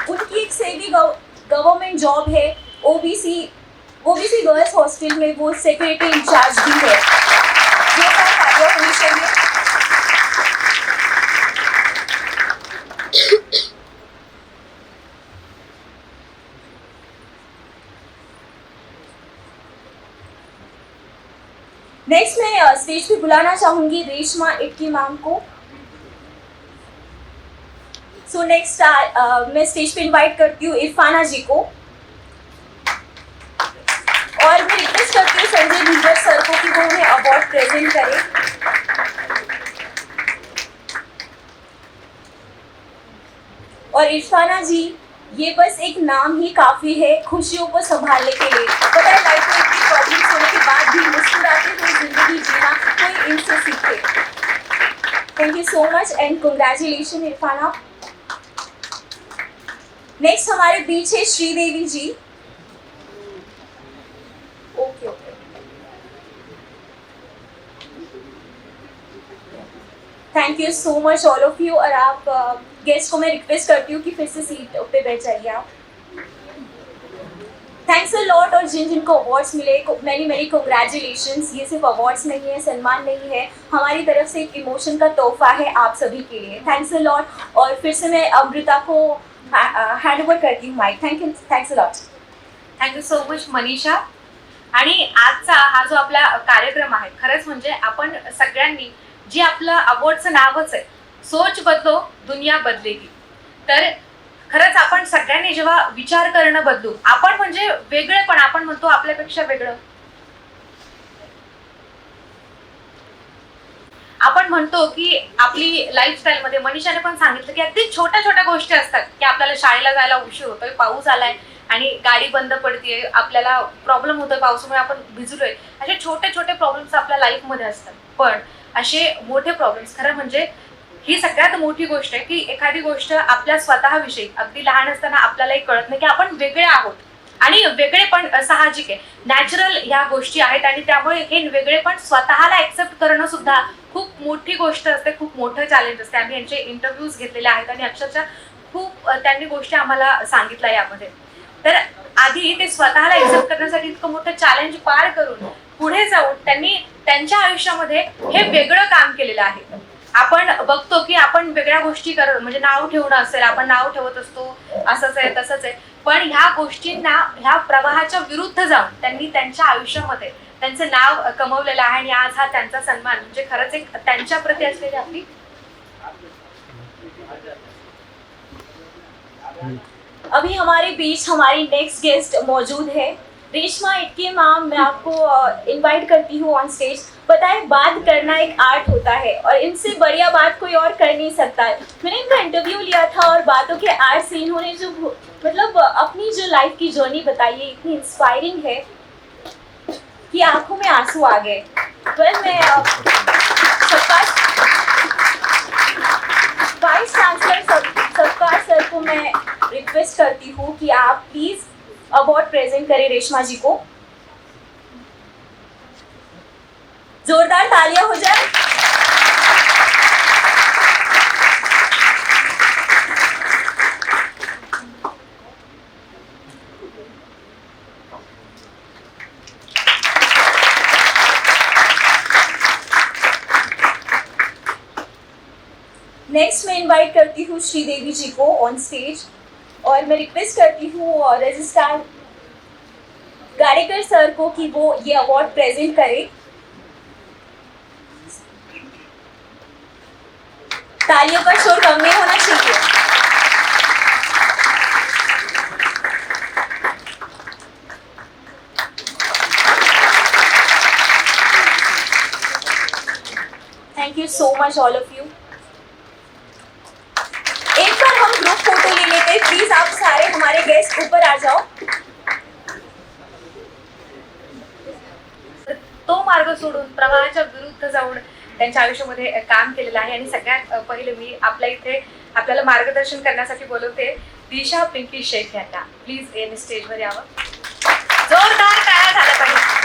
उनकी एक सेवी गवर्नमेंट जॉब है ओबीसी गर्ल्स हॉस्टल में, वो सेक्रेटरी इंचार्ज भी है। ये कार्य होनी चाहिए। नेक्स्ट मैं स्टेज पे बुलाना चाहूंगी रेशमा इटकी मैम को। सो नेक्स्ट मैं स्टेज पे इनवाइट करती हूँ इरफाना जी को, और मैं रिक्वेस्ट करती हूँ संजय भीगर सर को कि वो उन्हें अवार्ड प्रेजेंट करें। और इरफाना जी, ये बस एक नाम ही काफी है खुशियों को संभालने के लिए। पता है लाइफ में इतनी प्रॉब्लम्स होने के बाद भी मुस्कुराते हुए जिंदगी जीना कोई इनसे सीखे। Thank you so much and congratulation Irfana. Next हमारे बीच है Sridevi ji. Okay okay, thank you so much all of you. और आप गेस्ट को मैं रिक्वेस्ट करती हूँ कि फिर से सीट पे बैठ जाइए आप। Thanks a lot. और जिन जिनको अवार्ड्स मिले मैनी कंग्रेचुलेशंस। ये सिर्फ अवार्ड्स नहीं है, सम्मान नहीं है, हमारी तरफ से एक इमोशन का तोहफा है आप सभी के लिए। Thanks a lot. और फिर से मैं अमृता को हँड ओवर करती हूँ mic. Thanks a lot. Thank you so much Manisha. आणि आजचा हा जो आपला कार्यक्रम आहे, खरंच म्हणजे आपण सगळ्यांनी जे आपलं अवॉर्डचं नावच आहे, सोच बदलो दुनिया बदलेगी, तर खरंच आपण सगळ्यांनी जेव्हा विचार करणं बदलू, आपण म्हणजे वेगळेपण, आपण म्हणतो आपल्यापेक्षा वेगळं, आपण म्हणतो की आपली लाईफस्टाईल मध्ये मनीषाने पण सांगितलं की अगदी छोट्या छोट्या गोष्टी असतात की आपल्याला शाळेला जायला उशीर होतोय, पाऊस आलाय आणि गाडी बंद पडतीये, आपल्याला प्रॉब्लेम होतोय पावसामुळे, आपण भिजलोय, असे छोटे छोटे प्रॉब्लेम्स आपल्या लाईफमध्ये असतात. पण असे मोठे प्रॉब्लेम्स, खरं म्हणजे ही सगळ्यात मोठी गोष्ट आहे की एखादी गोष्ट आपल्या स्वतःविषयी अगदी लहान असताना आपल्यालाही कळत नाही की आपण वेगळे आहोत, आणि वेगळेपण साहजिक आहे, नॅचरल ह्या गोष्टी आहेत, आणि त्यामुळे हे वेगळेपण स्वतःला ऍक्सेप्ट करणं सुद्धा खूप मोठी गोष्ट असते, खूप मोठं चॅलेंज असते. आम्ही यांचे इंटरव्ह्यूज घेतलेले आहेत आणि अक्षरशः खूप त्यांनी गोष्टी आम्हाला सांगितल्या यामध्ये. तर आधी ते स्वतःला ऍक्सेप्ट करण्यासाठी इतकं मोठं चॅलेंज पार करून पुढे जाऊन त्यांनी त्यांच्या आयुष्यामध्ये हे वेगळं काम केलेलं आहे. आपण बघतो की आपण वेगळ्या गोष्टी करत, म्हणजे नाव ठेवणं असेल, आपण नाव ठेवत असतो असंच आहे तसंच आहे, पण ह्या गोष्टींना, ह्या प्रवाहाच्या विरुद्ध जाऊन त्यांनी त्यांच्या आयुष्यामध्ये त्यांचं नाव कमवलेलं आहे, आणि आज हा त्यांचा सन्मान म्हणजे खरंच एक त्यांच्या प्रती असलेली आपली. अभी हमारे बीच हमारी नेक्स्ट गेस्ट मौजूद है रेशमा इटके मैम। मैं आपको इनवाइट करती हूँ ऑन स्टेज। पता है बात करना एक आर्ट होता है और इनसे बढ़िया बात कोई और कर नहीं सकता है। मैंने इनका इंटरव्यू लिया था और बातों के आर्ट से इन्होंने जो मतलब अपनी जो लाइफ की जर्नी बताई है इतनी इंस्पायरिंग है कि आंखों में आंसू आ गए। मैं वाइस चांसलर सत्कार सर को मैं रिक्वेस्ट करती हूँ कि आप प्लीज अवार्ड प्रेजेंट करें रेशमा जी को। जोरदार तालियां हो जाए। नेक्स्ट मैं इनवाइट करती हूँ श्रीदेवी जी को ऑन स्टेज और मैं रिक्वेस्ट करती हूँ रजिस्ट्रार गाड़ेकर सर को कि वो ये अवार्ड प्रेजेंट करें। तालियों का शोर कम नहीं होना चाहिए। Thank you so much all of you. एक बार हम ग्रुप फोटो ले लेते हैं, प्लीज आप सारे हमारे गेस्ट ऊपर आ जाओ। तो मार्ग सोडून प्रवाहाच्या विरुद्ध जाऊन त्यांच्या आयुष्यामध्ये काम केलेलं आहे आणि सगळ्यात पहिले मी आपल्याला मार्गदर्शन करण्यासाठी बोलवते दिशा पिंकी शेख यांना। प्लीज यांनी स्टेजवर यावं। जोरदार टाळ्या झाल्या पाहिजे।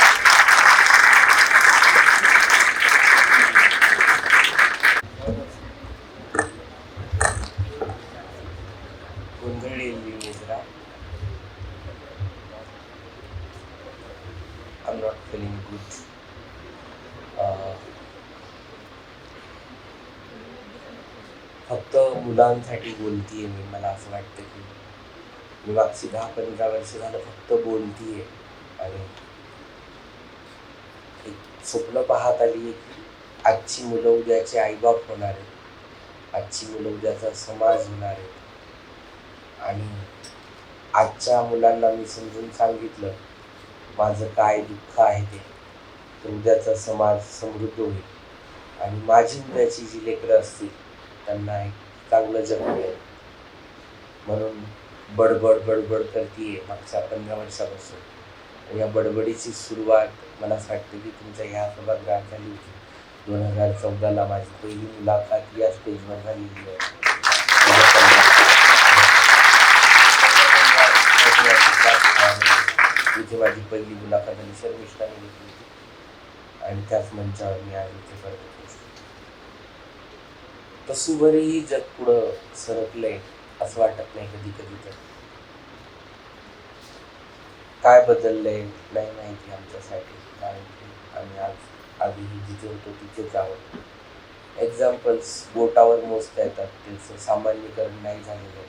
I'm not feeling good. फक्त मुलांसाठी बोलतीये मी। मला असं वाटतं की मी मागची 10-15 वर्ष झालं फक्त बोलतीये आणि एक स्वप्न पाहत आली की आजची मुलं उद्याचे आईबाप होणार आहेत, आजची मुलं उद्याचा समाज होणार आहेत आणि आजच्या मुलांना मी समजून सांगितलं माझं काय दुःख आहे ते, तर उद्याचा समाज समृद्ध होईल आणि माझी उद्याची जी लेकरं असतील त्यांना एक चांगलं जग मिळेल म्हणून बडबड करतीये मागच्या 15 वर्षापासून। आणि या बडबडीची सुरुवात मला असं वाटतं की तुमच्या ह्या सभागृहात झाली होती। 2014ला माझी पहिली मुलाखत या स्टेजवर झालेली आहे। इथे माझी पहिली मुलाखत आणि शर्मिष्ठाने घेतली होती आणि त्याच मंचावर मी आज इथे करत होतो। तसूवरही जग पुढं सरकलंय असं वाटत नाही कधी कधी। तर काय बदललंय नाही माहिती आमच्यासाठी, कारण की आम्ही आज आधीही जिथे होतो तिथेच आहोत। एक्झाम्पल्स बोटावर मोजता येतात, त्याचं सामान्यीकरण नाही झालेलं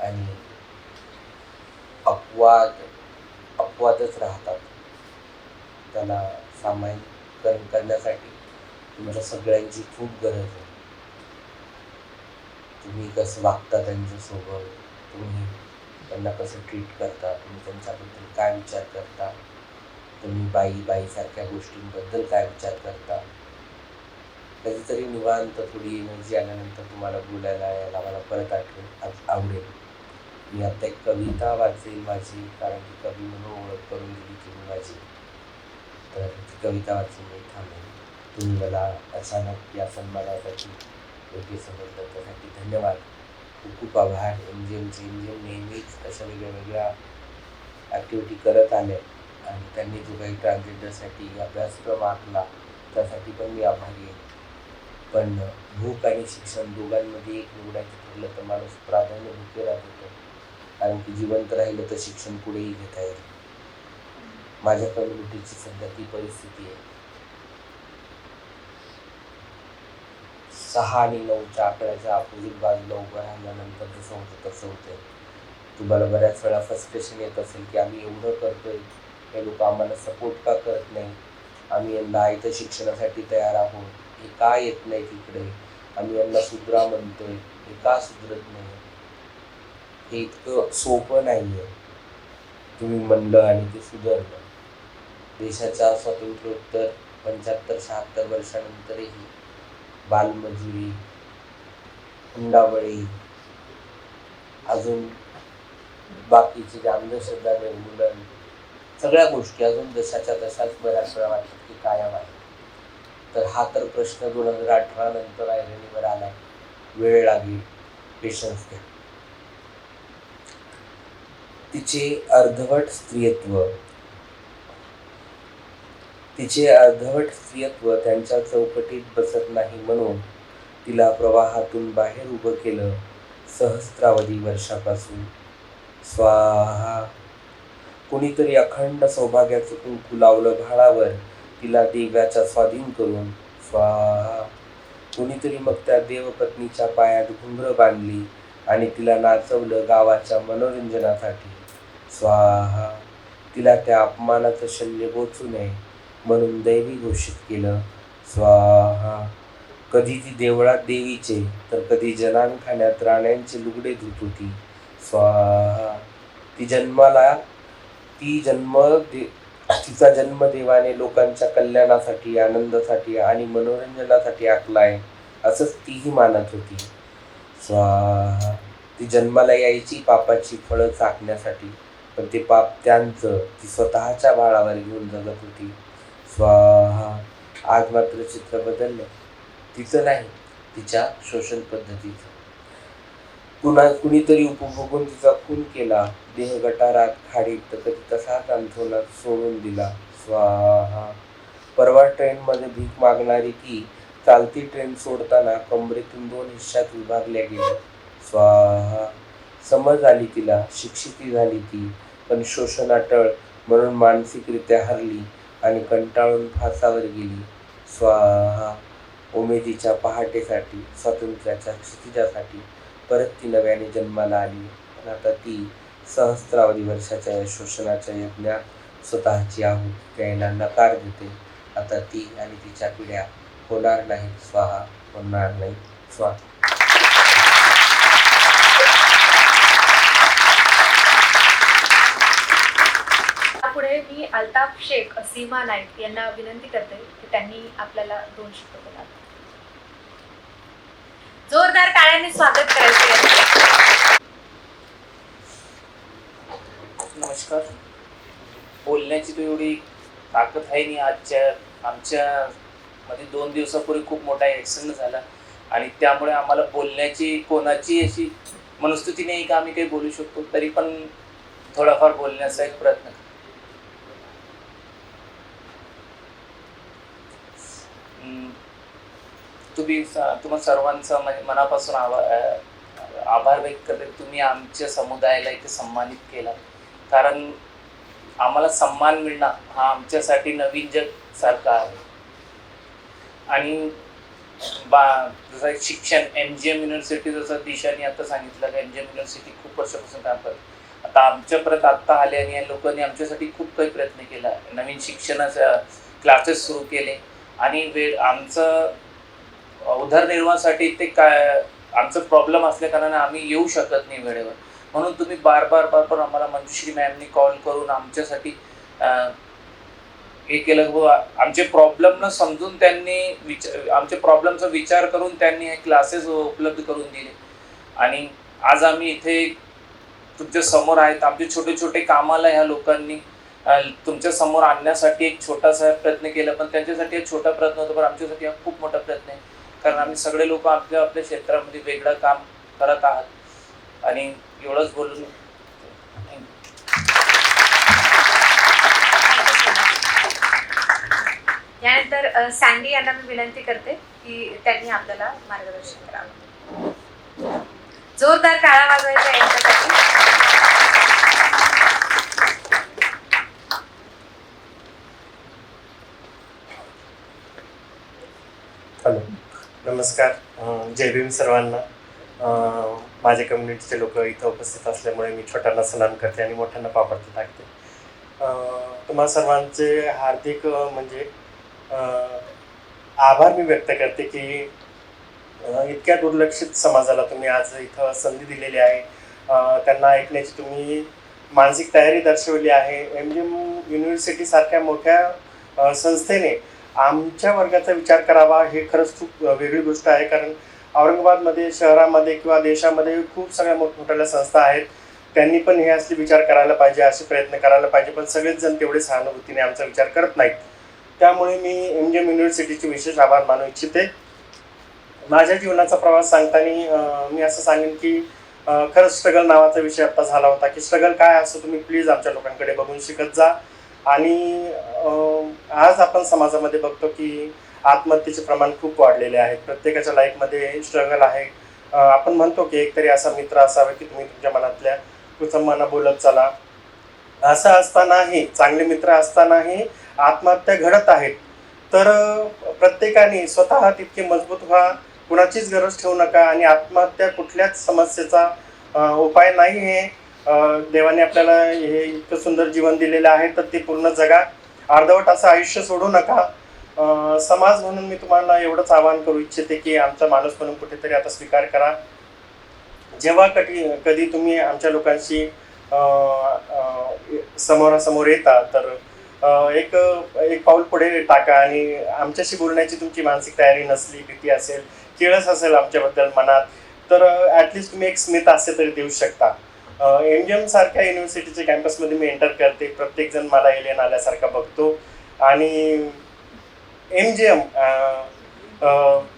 आणि अपवादच राहतात। त्याला सामान्यीकरण करण्यासाठी तुम्हाला सगळ्यांची खूप गरज आहे। तुम्ही कसं वागता त्यांच्यासोबत, तुम्ही त्यांना कसं ट्रीट करता, तुम्ही त्यांच्याबद्दल काय विचार करता, तुम्ही बाईसारख्या गोष्टींबद्दल काय विचार करता। कधीतरी निवांत थोडी एनर्जी आल्यानंतर तुम्हाला बोलायला यायला मला परत आवडेल। मी आता एक कविता वाचेल माझी, कारण की कवी म्हणून ओळख करून दिली तुम्ही माझी, तर ती कविता वाचून मी थांबेन। तुम्ही मला अचानक या सन्मानासाठी योग्य समजलं त्यासाठी धन्यवाद, खूप खूप आभार। एमजीएमचे नेहमीच अशा वेगळ्या ॲक्टिव्हिटी करत आले आणि त्यांनी जो काही ट्रान्सजेंडरसाठी अभ्यासक्रम आखला त्यासाठी पण मी आभारी आहे। पण भूक आणि शिक्षण दोघांमध्ये एक निवडायचं ठरलं तर माणूस प्राधान्य भुकेला देतो, कारण की जिवंत राहिलं तर शिक्षण पुढेही घेता येईल। माझ्या कम्युनिटीची सध्या ती परिस्थिती आहे। 6 आणि 9च्या आकड्याच्या अपोजिट बाजूला उभं राहिल्यानंतर जसं होतं तसं होतं। तुम्हाला बऱ्याच वेळा फ्रस्ट्रेशन येत असेल की आम्ही एवढं करतोय, हे लोक आम्हाला सपोर्ट का करत नाही, आम्ही यांना इथं शिक्षणासाठी तयार आहोत, हे का येत नाही तिकडे, आम्ही यांना सुधरा म्हणतोय, हे का सुधरत नाही। हे इतकं सोपं नाही आहे तुम्ही म्हणलं आणि ते सुधारलं। देशाच्या स्वातंत्र्योत्तर 75-76 वर्षानंतरही बालमजुरी, हुंडाबळी, अजून बाकीचे जे अंधश्रद्धा निर्मूलन, सगळ्या गोष्टी अजून जशाच्या तशाच बऱ्याच वेळा वाटतात की कायम आहे। तर हा तर प्रश्न 2018 नंतर ऐरणीवर आलाय. वेळ लागेल, पेशन्स घ्या. तिचे अर्धवट स्त्रियत्व त्यांच्या चौकटीत बसत नाही म्हणून तिला प्रवाहातून बाहेर उभं केलं सहस्रावधी वर्षापासून. स्वाहा. कुणीतरी अखंड सौभाग्याचं कुंकू लावलं भाळावर तिला दिव्याच्या स्वाधीन करून. स्वाहा. कुणीतरी मग त्या देवपत्नीच्या पायात घुंगरं बांधली आणि तिला नाचवलं गावाच्या मनोरंजनासाठी. स्वाहा. तिला त्या अपमानाचं शल्य बोचू नये म्हणून दैवी घोषित केलं. स्वाहा. कधी ती देवळात देवीचे तर कधी जनानखान्यात राण्यांचे लुगडे धुत होती. स्वाहा. तिचा जन्म देवाने लोकांच्या कल्याणासाठी, आनंदासाठी आणि मनोरंजनासाठी आखलाय असंच तीही मानत होती. स्वाहा. ती जन्माला यायची पापाची फळं चाखण्यासाठी, पण ते पाप त्यांचं ती स्वतःच्या बाळावर घेऊन जगत होती. स्वाहा. आज मात्र चित्र बदललं. तिचं नाही, तिच्या शोषण पद्धतीचं. कुणीतरी उपभोगून तिचा खून केला. देह गटारात, खाडीत तर कधी तसाच अंथरुणात सोडून दिला. स्वाहा. परवा ट्रेनमध्ये भीक मागणारी ती चालती ट्रेन सोडताना कमरेतून 2 हिस्सात विभागल्या गेली. स्वाहा. समज आली तिला, शिक्षिती झाली ती, पण शोषण अटळ म्हणून मानसिकरित्या हरली आणि कंटाळून फासावर गेली. स्वाहा. उमेदीच्या पहाटेसाठी, स्वातंत्र्याच्या क्षितिजासाठी परत ती नव्याने जन्माला आली. पण आता ती सहस्रावधी वर्षाच्या या शोषणाच्या यज्ञात स्वतःची आहुती द्यायला नकार देते. आता ती आणि तिच्या पिढ्या होणार नाही स्वाहा, होणार नाही स्वाहा. पुढे मी अल्ताफ शेख, सीमा नाईक यांना विनंती करते की त्यांनी आपल्याला 2 शब्द बोलावे. जोरदार टाळ्यांनी स्वागत करायचे. नमस्कार. बोलण्याची तो एवढी ताकद आहे नाही. आमच्या मध्ये 2 दिवसापूर्वी खूप मोठा ॲक्सिडेंट झाला आणि त्यामुळे आम्हाला बोलण्याची कोणाची अशी मनस्थिती नाही का आम्ही काही बोलू शकतो. तरी पण थोडाफार बोलण्याचा एक प्रयत्न करा. तुम्हा सर्वांचा मनापासून आभार व्यक्त करते. तुम्ही आमच्या समुदायाला इथे सन्मानित केला, कारण आम्हाला सन्मान मिळणं हा आमच्यासाठी नवीन जग सारखं आहे. आणि जसं शिक्षण MGM युनिव्हर्सिटी, जसं दिशाने आता सांगितलं की MGM युनिव्हर्सिटी खूप वर्षापासून काम करते. आता आमच्यापर्यंत आत्ता आले आणि या लोकांनी आमच्यासाठी खूप काही प्रयत्न केला. नवीन शिक्षणाचा क्लासेस सुरू केले आणि आमचं उदरनिर्वाहासाठी ते काय आमचं प्रॉब्लेम असल्या कारणाने आम्ही येऊ शकत नाही वेळेवर. म्हणून तुम्ही बार बार आम्हाला मंजुश्री मॅमनी कॉल करून आमच्यासाठी हे केलं व आमचे प्रॉब्लेम समजून त्यांनी आमच्या प्रॉब्लेमचा विचार करून त्यांनी हे क्लासेस उपलब्ध करून दिले. आणि आज आम्ही इथे तुमच्या समोर आहेत. आमचे छोटे छोटे कामाला ह्या लोकांनी तुमच्या समोर आणण्यासाठी एक छोटासा प्रयत्न केला, पण त्यांच्यासाठी एक छोटा प्रयत्न होता, पण आमच्यासाठी हा खूप मोठा प्रयत्न आहे. कारण आम्ही सगळे लोक आपल्या क्षेत्रामध्ये वेगळं काम करत आहात. आणि एवढंच बोलून यानंतर सँडी यांना मी विनंती करते की त्यांनी आपल्याला मार्गदर्शन करावं. जोरदार टाळ्या वाजवायच्या यांच्यासाठी. हॅलो, नमस्कार. जय भीम सर्वांना. माझ्या कम्युनिटीचे लोक इथं उपस्थित असल्यामुळे मी छोट्यांना सलाम करते आणि मोठ्यांना पापडते टाकते. तुम्हा सर्वांचे हार्दिक आभार मी व्यक्त करते की इतक्या दुर्लक्षित समाजाला तुम्ही आज इथं संधी दिलेली आहे. त्यांना ऐकण्याची तुम्ही मानसिक तयारी दर्शवली आहे. MGM युनिव्हर्सिटीसारख्या मोठ्या संस्थेने आमच्या वर्गाचा विचार करावा हे खरंच खूप वेगळी गोष्ट आहे. कारण औरंगाबादमध्ये, शहरामध्ये किंवा देशामध्ये खूप सगळ्या मोठमोठ्या संस्था आहेत. त्यांनी पण हे असले विचार करायला पाहिजे, असे प्रयत्न करायला पाहिजे. पण सगळेच जण तेवढे सहानुभूतीने आमचा विचार करत नाहीत. त्यामुळे मी MGM युनिव्हर्सिटीचे विशेष आभार मानू इच्छिते. माझ्या जीवनाचा प्रवास सांगताना मी असं सांगेन की खरंच स्ट्रगल नावाचा विषय आता झाला होता की स्ट्रगल काय असं तुम्ही प्लीज आमच्या लोकांकडे बघून शिकत जा. आणि आज आपण समाजामध्ये बघतो की आत्महत्येचे प्रमाण खूप वाढलेले आहेत. प्रत्येकाच्या लाईफमध्ये स्ट्रगल आहे. आपण म्हणतो की एकतरी असा मित्र असावा की तुम्ही तुमच्या मनातल्या कुचंबांना बोलत चला. असं असतानाही, चांगले मित्र असतानाही आत्महत्या घडत आहेत. तर प्रत्येकाने स्वतः तितके मजबूत व्हा, कुणाचीच गरज ठेवू नका. आणि आत्महत्या कुठल्याच समस्येचा उपाय नाही. हे देवाने आपल्याला हे इतकं सुंदर जीवन दिलेलं आहे तर ते पूर्ण जगा. अर्धवट असं आयुष्य सोडू नका. समाज म्हणून मी तुम्हाला एवढंच आवाहन करू इच्छिते की आमचा माणूस म्हणून कुठेतरी आता स्वीकार करा. जेव्हा कधी तुम्ही आमच्या लोकांशी समोरासमोर येता तर एक पाऊल पुढे टाका. आणि आमच्याशी बोलण्याची तुमची मानसिक तयारी नसली, भीती असेल, किळस असेल आमच्याबद्दल मनात, तर ॲटलिस्ट तुम्ही एक स्मित हास्य तरी देऊ शकता. MGM सारख्या युनिव्हर्सिटीच्या कॅम्पसमध्ये मी एंटर करते. प्रत्येकजण मला एलियन आल्यासारखा बघतो. आणि MGM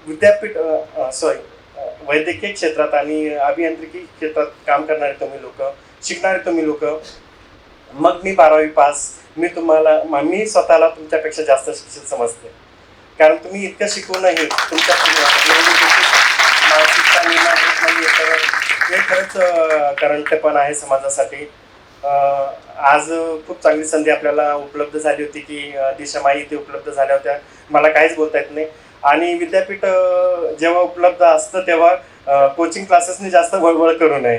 विद्यापीठ वैद्यकीय क्षेत्रात आणि अभियांत्रिकी क्षेत्रात काम करणारे तुम्ही लोक, शिकणारे तुम्ही लोक, मग मी 12वी पास, मी स्वतःला तुमच्यापेक्षा जास्त शिक्षित समजते. कारण तुम्ही इतकं शिकूनही तुमच्या मानसिकता निर्माण होत नाही तर हे खरंच करंटपण आहे समाजासाठी. आज खूप चांगली संधी आपल्याला उपलब्ध झाली होती की दिशामाई इथे उपलब्ध झाल्या होत्या. मला काहीच बोलता येत नाही. आणि विद्यापीठ जेव्हा उपलब्ध असतं तेव्हा कोचिंग क्लासेसनी जास्त वळवळ करू नये.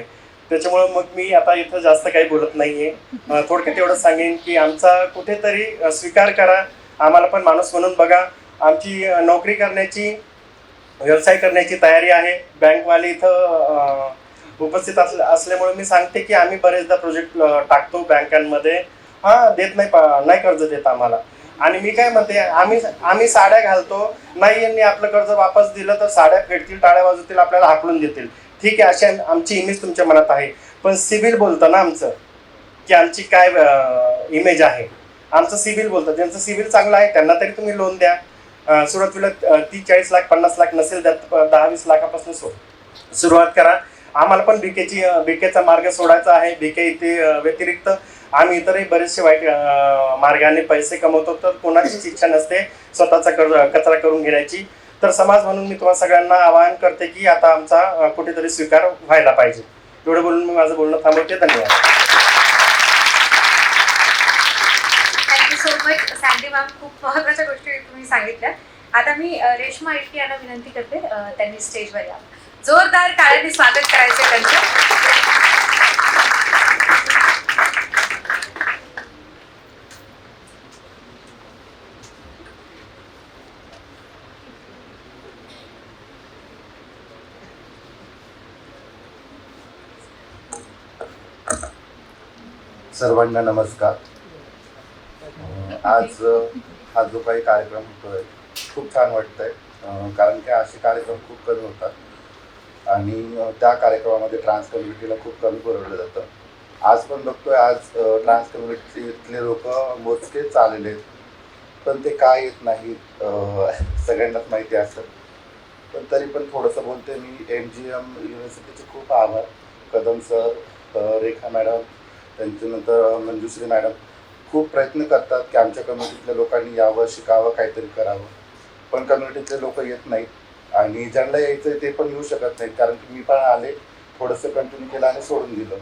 त्याच्यामुळं मग मी आता इथं जास्त काही बोलत नाही आहे. थोडक्यात एवढं सांगेन की आमचा कुठेतरी स्वीकार करा. आम्हाला पण माणूस म्हणून बघा. आमची नोकरी करण्याची, व्यवसाय करण्याची तयारी आहे. बँकवाले इथं उपस्थित असल्यामुळे मी सांगते की आम्ही बरेचदा प्रोजेक्ट टाकतो बँकांमध्ये. देत नाही कर्ज देत आम्हाला. आणि मी काय म्हणते, आम्ही साड्या घालतो, नाही यांनी आपलं कर्ज वापस दिलं तर साड्या फेडतील, टाळ्या वाजवतील, आपल्याला हाकलून देतील. ठीक आहे, अशी आमची इमेज तुमच्या मनात आहे. पण सिबिल बोलतं ना आमचं की आमची काय इमेज आहे. आमचं सिबिल बोलतं. ज्यांचं सिबिल चांगलं आहे त्यांना तरी तुम्ही लोन द्या. सुरुवातीला 30-40 लाख 50 लाख नसेल त्यात 10-20 लाखापासून सुरुवात करा. आम्हाला पण बीकेचा मार्ग सोडायचा आहे. बीके इथे व्यतिरिक्त आम्ही इतरही बरेचसे वाईट मार्गाने पैसे कमवतो. तर कोणाचीच इच्छा नसते स्वतःचा कचरा करून घेण्याची. तर समाज म्हणून मी तुम्हाला सगळ्यांना आवाहन करते की आता आमचा कुठेतरी स्वीकार व्हायला पाहिजे. एवढं बोलून मी माझं बोलणं थांबवते. धन्यवाद. Thank you so much sandy ma'am. खूप महत्त्वाच्या गोष्टी तुम्ही सांगितल्या. आता मी रेश्मा इटके यांना विनंती करते त्यांनी स्टेजवर यावं. जोरदार टाळ्यांनी स्वागत करायचे त्यांचं. सर्वांना नमस्कार. आज हा जो काही कार्यक्रम होतोय खूप छान वाटतंय. कारण की असे कार्यक्रम खूप कमी होतात आणि त्या कार्यक्रमामध्ये ट्रान्स कम्युनिटीला खूप कमी पुरवलं जातं. आज पण बघतोय, आज ट्रान्स कम्युनिटीतले लोक मोजकेच आलेले आहेत, पण ते काय येत नाहीत सगळ्यांनाच माहिती असतं. पण तरी पण थोडंसं बोलते मी. MGM युनिव्हर्सिटीचे खूप आभार. कदम सर, रेखा मॅडम, त्यांच्यानंतर मंजुश्री मॅडम खूप प्रयत्न करतात की आमच्या कम्युनिटीतल्या लोकांनी यावं, शिकावं, काहीतरी करावं. पण कम्युनिटीतले लोक येत नाहीत आणि ज्यांना यायचं ते पण येऊ शकत नाहीत. कारण की मी पण आले, थोडंसं कंटिन्यू केलं आणि सोडून दिलं.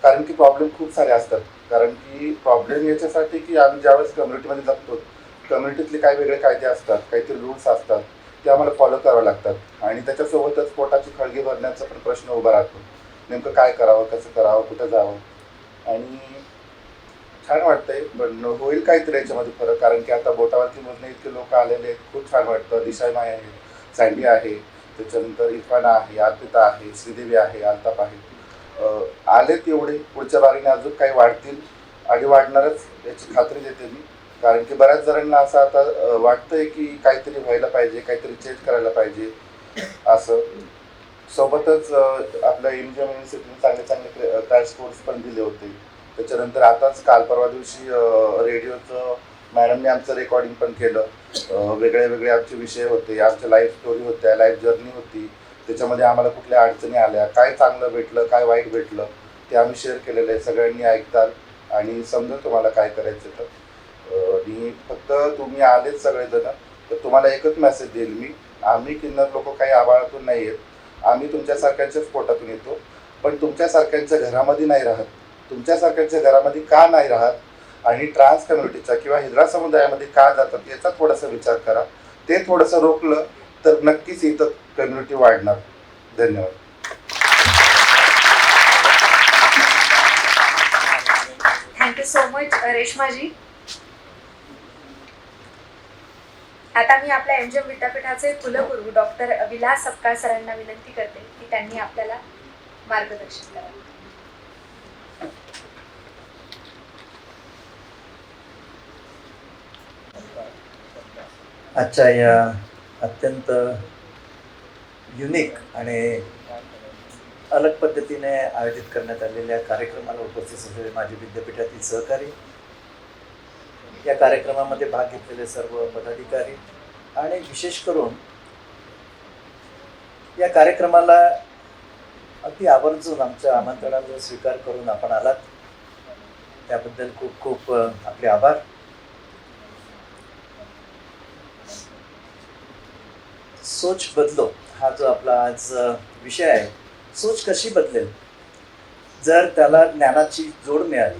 कारण की प्रॉब्लेम खूप सारे असतात. कारण की प्रॉब्लेम याच्यासाठी की आम्ही ज्यावेळेस कम्युनिटीमध्ये जगतो, कम्युनिटीतले काही वेगळे कायदे असतात, काहीतरी रूल्स असतात, ते आम्हाला फॉलो करावं लागतात. आणि त्याच्यासोबतच पोटाची खळगी भरण्याचा पण प्रश्न उभा राहतो. नेमकं काय करावं, कसं करावं, कुठं जावं. आणि छान वाटतंय, पण होईल काहीतरी याच्यामध्ये फरक. कारण की आता बोटावरती मोजणे इतके लोक आलेले आहेत. खूप छान वाटतं. दिशामाई आहे, सँडी आहे, त्याच्यानंतर इरफाना आहे, अर्पिता आहे, श्रीदेवी आहे, अल्ताफ आहे. आलेत एवढे. पुढच्या बारीने अजून काही वाढतील आणि वाढणारच याची खात्री देते मी. कारण की बऱ्याच जणांना असं आता वाटतंय की काहीतरी व्हायला पाहिजे, काहीतरी चेंज करायला पाहिजे असं. सोबतच आपल्या MGM युनिव्हर्सिटीने चांगले क्रॅश कोर्स पण दिले होते. त्याच्यानंतर आताच काल परवा दिवशी रेडिओचं मॅडमने आमचं रेकॉर्डिंग पण केलं. वेगळे वेगळे आमचे विषय होते, आमच्या लाईफ स्टोरी होत्या, लाईफ जर्नी होती. त्याच्यामध्ये आम्हाला कुठल्या अडचणी आल्या, काय चांगलं भेटलं, काय वाईट भेटलं, ते आम्ही शेअर केलेलं आहे. सगळ्यांनी ऐकताल आणि समजा तुम्हाला काय करायचं तर. आणि फक्त तुम्ही आलेच सगळेजण तर तुम्हाला एकच मेसेज देईल मी, आम्ही किन्नर लोक काही आबाळातून नाही येत, आम्ही तुमच्यासारख्यांच्याच पोटातून येतो, पण तुमच्यासारख्यांच्या घरामध्ये नाही राहत. तुमच्यासारख्यांच्या घरामध्ये का नाही राहत आणि ट्रान्स कम्युनिटीच्या किंवा हिजडा समुदायामध्ये का जातात याचा थोडासा विचार करा. ते थोडंसं रोखलं तर नक्कीच इथं कम्युनिटी वाढणार. धन्यवाद. Thank you so much Reshmaji. आता मी आपल्या एमजीएम विद्यापीठाचे कुलगुरू डॉक्टर विलास सपकाळ सरांना विनंती करते की त्यांनी आपल्याला मार्गदर्शन करावं. आजच्या या अत्यंत युनिक आणि अलग पद्धतीने आयोजित करण्यात आलेल्या कार्यक्रमाला उपस्थित असलेले माझे विद्यापीठातील सहकारी, या कार्यक्रमामध्ये भाग घेतलेले सर्व पदाधिकारी आणि विशेष करून या कार्यक्रमाला अगदी आवर्जून आमच्या आमंत्रणाचा स्वीकार करून आपण आलात त्याबद्दल खूप खूप आपले आभार. सोच बदलो हा जो आपला आज विषय आहे, सोच कशी बदलेल जर त्याला ज्ञानाची जोड मिळाली,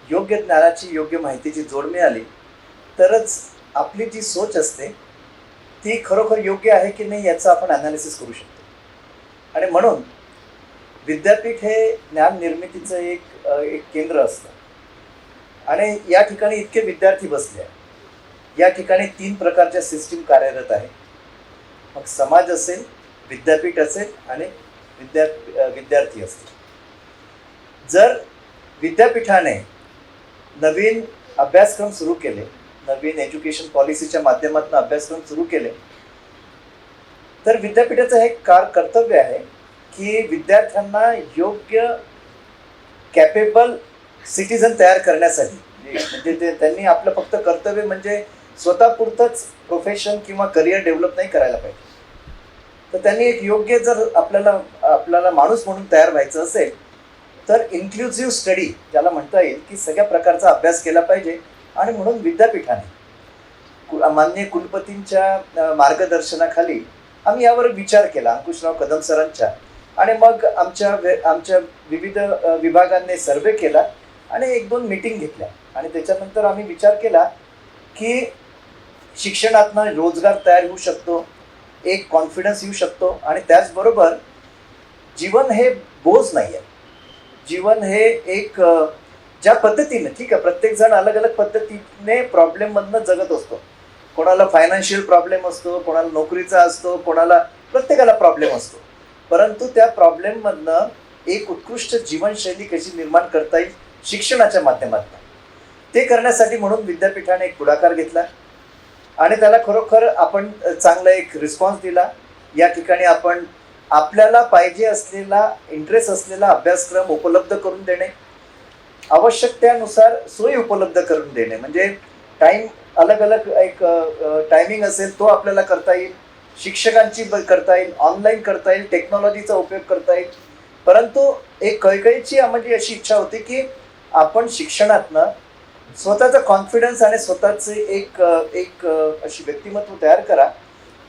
योग्य ज्ञानाची योग्य माहितीची जोड मिळाली तरच आपली जी सोच असते ती खरोखर योग्य आहे की नाही याचं आपण ॲनालिसिस करू शकतो. आणि म्हणून विद्यापीठ हे ज्ञान निर्मितीचं एक केंद्र असतं आणि या ठिकाणी इतके विद्यार्थी बसले आहेत. या ठिकाणी 3 प्रकारच्या सिस्टीम कार्यरत आहे. मग समाज असेल, विद्यापीठ असेल आणि विद्यार्थी असतील. जर विद्यापीठाने नवीन अभ्यासक्रम सुरू केले, नवीन एज्युकेशन पॉलिसीच्या माध्यमातून अभ्यासक्रम सुरू केले तर विद्यापीठाचं हे कर्तव्य आहे की विद्यार्थ्यांना योग्य कॅपेबल सिटीझन तयार करण्यासाठी, म्हणजे त्यांनी आपलं फक्त कर्तव्य म्हणजे स्वतःपुरतंच प्रोफेशन किंवा करिअर डेव्हलप नाही करायला पाहिजे. तर त्यांनी एक योग्य जर आपल्याला माणूस म्हणून तयार व्हायचं असेल तर इन्क्लुझिव्ह स्टडी ज्याला म्हणता येईल की सगळ्या प्रकारचा अभ्यास केला पाहिजे. आणि म्हणून विद्यापीठाने माननीय कुलपतींच्या मार्गदर्शनाखाली आम्ही यावर विचार केला अंकुशराव कदम सरांच्या. आणि मग आमच्या विविध विभागांनी सर्वे केला आणि 1-2 मीटिंग घेतल्या आणि त्याच्यानंतर आम्ही विचार केला की शिक्षणातनं रोजगार तयार होऊ शकतो, एक कॉन्फिडन्स येऊ शकतो आणि त्याचबरोबर जीवन हे बोज नाही आहे. जीवन हे एक ज्या पद्धतीने, ठीक आहे, प्रत्येकजण अलग अलग पद्धतीने प्रॉब्लेममधनं जगत असतो. कोणाला फायनान्शियल प्रॉब्लेम असतो, कोणाला नोकरीचा असतो, प्रत्येकाला प्रॉब्लेम असतो. परंतु त्या प्रॉब्लेममधनं एक उत्कृष्ट जीवनशैली कशी निर्माण करता येईल शिक्षणाच्या माध्यमातून, ते करण्यासाठी म्हणून विद्यापीठाने एक पुढाकार घेतला आणि त्याला खरोखर आपण चांगला एक रिस्पॉन्स दिला. या ठिकाणी आपण आपल्याला पाहिजे असलेला, इंटरेस्ट असलेला अभ्यासक्रम उपलब्ध करून देणे, आवश्यकतेनुसार सोयी उपलब्ध करून देणे, म्हणजे टाईम अलग अलग एक टायमिंग असेल तो आपल्याला करता येईल, शिक्षकांची करता येईल, ऑनलाईन करता येईल, टेक्नॉलॉजीचा उपयोग करता येईल. परंतु एक कळकळीची म्हणजे अशी इच्छा होती की आपण शिक्षणातनं स्वतःचा कॉन्फिडन्स आणि स्वतःचे एक अशी व्यक्तिमत्व तयार करा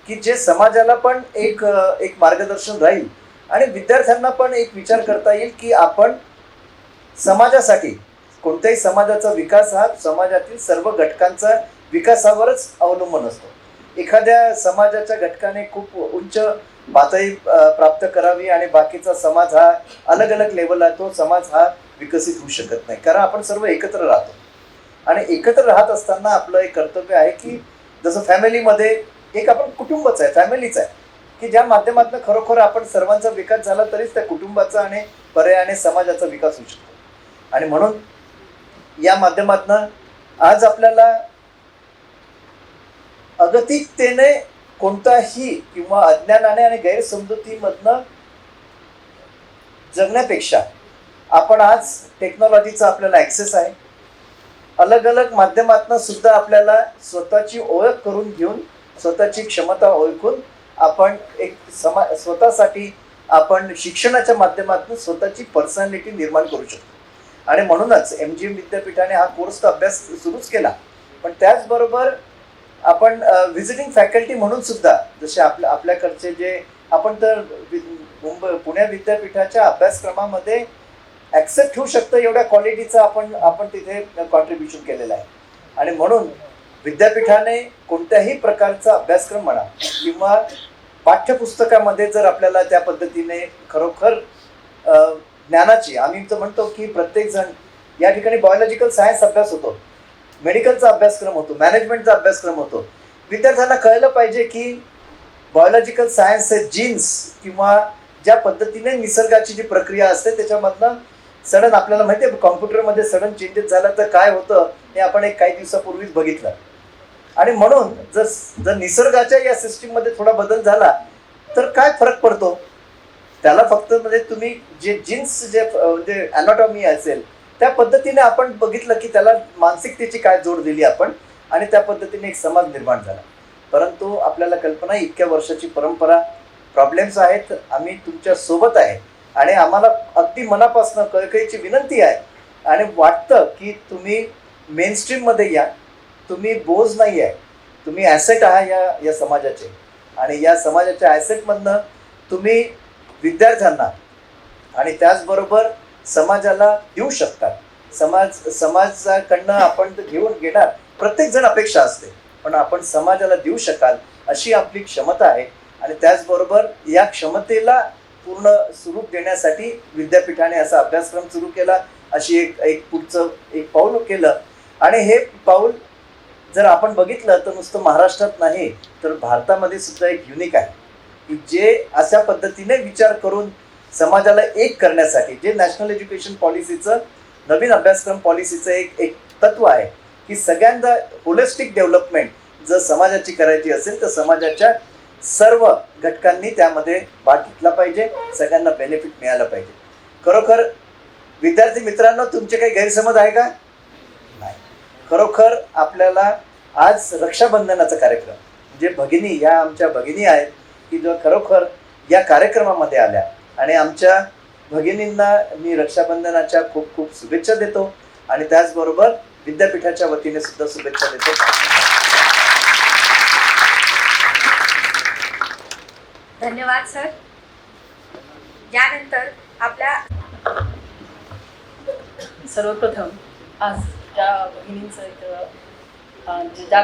की जे समाजाला पण एक मार्गदर्शन राहील आणि विद्यार्थ्यांना पण एक विचार करता येईल की आपण समाजासाठी, कोणत्याही समाजाचा विकास हा समाजातील सर्व घटकांचा विकासावरच अवलंबून असतो. एखाद्या समाजाच्या घटकाने खूप उंच पातळी प्राप्त करावी आणि बाकीचा समाज हा अलग अलग लेवलला, तो समाज हा विकसित होऊ शकत नाही. कारण आपण सर्व एकत्र राहतो आणि एकत्र राहत असताना आपलं एक कर्तव्य आहे की जसं फॅमिलीमध्ये एक आपण कुटुंबच आहे, फॅमिलीच आहे, की ज्या माध्यमातून खरोखर आपण सर्वांचा विकास झाला तरीच त्या कुटुंबाचा आणि पर्यायाने समाजाचा विकास होऊ शकतो. आणि म्हणून या माध्यमातून आज आपल्याला अगतिकतेने कोणताही किंवा अज्ञानाने आणि गैरसमजुतीमधनं जगण्यापेक्षा आपण आज टेक्नॉलॉजीचा आपल्याला ॲक्सेस आहे, अलग अलग माध्यमातून सुद्धा आपल्याला स्वतःची ओळख करून घेऊन, स्वतःची क्षमता ओळखून आपण एक स्वतःसाठी आपण शिक्षणाच्या माध्यमातून स्वतःची पर्सनॅलिटी निर्माण करू शकतो. आणि म्हणूनच MGM विद्यापीठाने हा कोर्सचा अभ्यास सुरूच केला. पण त्याचबरोबर आपण व्हिजिटिंग फॅकल्टी म्हणून सुद्धा, जसे आपल्याकडचे जे आपण तर पुणे विद्यापीठाच्या अभ्यासक्रमामध्ये ॲक्सेप्ट होऊ शकतं एवढ्या क्वालिटीचं आपण तिथे कॉन्ट्रीब्युशन केलेलं आहे. आणि म्हणून विद्यापीठाने कोणत्याही प्रकारचा अभ्यासक्रम म्हणा किंवा पाठ्यपुस्तकामध्ये जर आपल्याला त्या पद्धतीने खरोखर ज्ञानाची, आम्ही तर म्हणतो की प्रत्येकजण या ठिकाणी बायोलॉजिकल सायन्स अभ्यास होतो, मेडिकलचा अभ्यासक्रम होतो, मॅनेजमेंटचा अभ्यासक्रम होतो. विद्यार्थ्यांना कळलं पाहिजे की बायोलॉजिकल सायन्स हे जीन्स किंवा ज्या पद्धतीने निसर्गाची जी प्रक्रिया असते त्याच्यामधनं सडन आपल्याला माहिती आहे कॉम्प्युटरमध्ये सडन चेंजेस झाला तर काय होतं हे आपण काही दिवसापूर्वीच बघितलं. आणि म्हणून जर निसर्गाच्या या सिस्टीममध्ये थोडा बदल झाला तर काय फरक पडतो, त्याला फक्त म्हणजे तुम्ही जे जीन्स जे ॲनाटॉमी असेल त्या पद्धतीने आपण बघितलं की त्याला मानसिकतेची काय जोड दिली आपण आणि त्या पद्धतीने एक समाज निर्माण झाला. परंतु आपल्याला कल्पना आहे इतक्या वर्षाची परंपरा, प्रॉब्लेम्स आहेत, आम्ही तुमच्या सोबत आहे आणि आम्हाला अगदी मनापासून कळकळीची विनंती आहे आणि वाटतं की तुम्ही मेनस्ट्रीममध्ये या. तुम्ही बोज नाही आहे, तुम्ही ॲसेट आहात या समाजाचे आणि या समाजाच्या ॲसेटमधनं तुम्ही विद्यार्थ्यांना आणि त्याचबरोबर समाजाला देऊ शकतात. समाजाकडनं आपण घेणार प्रत्येकजण अपेक्षा असते, पण आपण समाजाला देऊ शकाल अशी आपली क्षमता आहे. आणि त्याचबरोबर या क्षमतेला पूर्ण स्वरूप देण्यासाठी विद्यापीठाने असा अभ्यासक्रम सुरू केला, अशी एक पुढचं एक पाऊल केलं. आणि हे पाऊल जर आपण बघितलं तर नुसतं महाराष्ट्रात नाही तर भारतामध्ये सुद्धा एक युनिक आहे की जे अशा पद्धतीने विचार करून समाजाला एक करण्यासाठी, जे नॅशनल एज्युकेशन पॉलिसीचं नवीन अभ्यासक्रम पॉलिसीचं एक तत्व आहे की सगळ्यांचा होलिस्टिक डेव्हलपमेंट जर समाजाची करायची असेल तर समाजाच्या सर्व घटकांनी त्यामध्ये भाग घेतला पाहिजे, सगळ्यांना बेनिफिट मिळालं पाहिजे. खरोखर विद्यार्थी मित्रांनो तुमचे काही गैरसमज आहे का? नाही. खरोखर आपल्याला आज रक्षाबंधनाचा कार्यक्रम, जे भगिनी या आमच्या भगिनी आहेत की जो खरोखर या कार्यक्रमामध्ये आल्या आणि आमच्या भगिनींना मी रक्षाबंधनाच्या खूप खूप शुभेच्छा देतो आणि त्याचबरोबर विद्यापीठाच्या वतीने सुद्धा शुभेच्छा देतो. धन्यवाद सर. यानंतर आपल्या सर्वप्रथम आज ज्या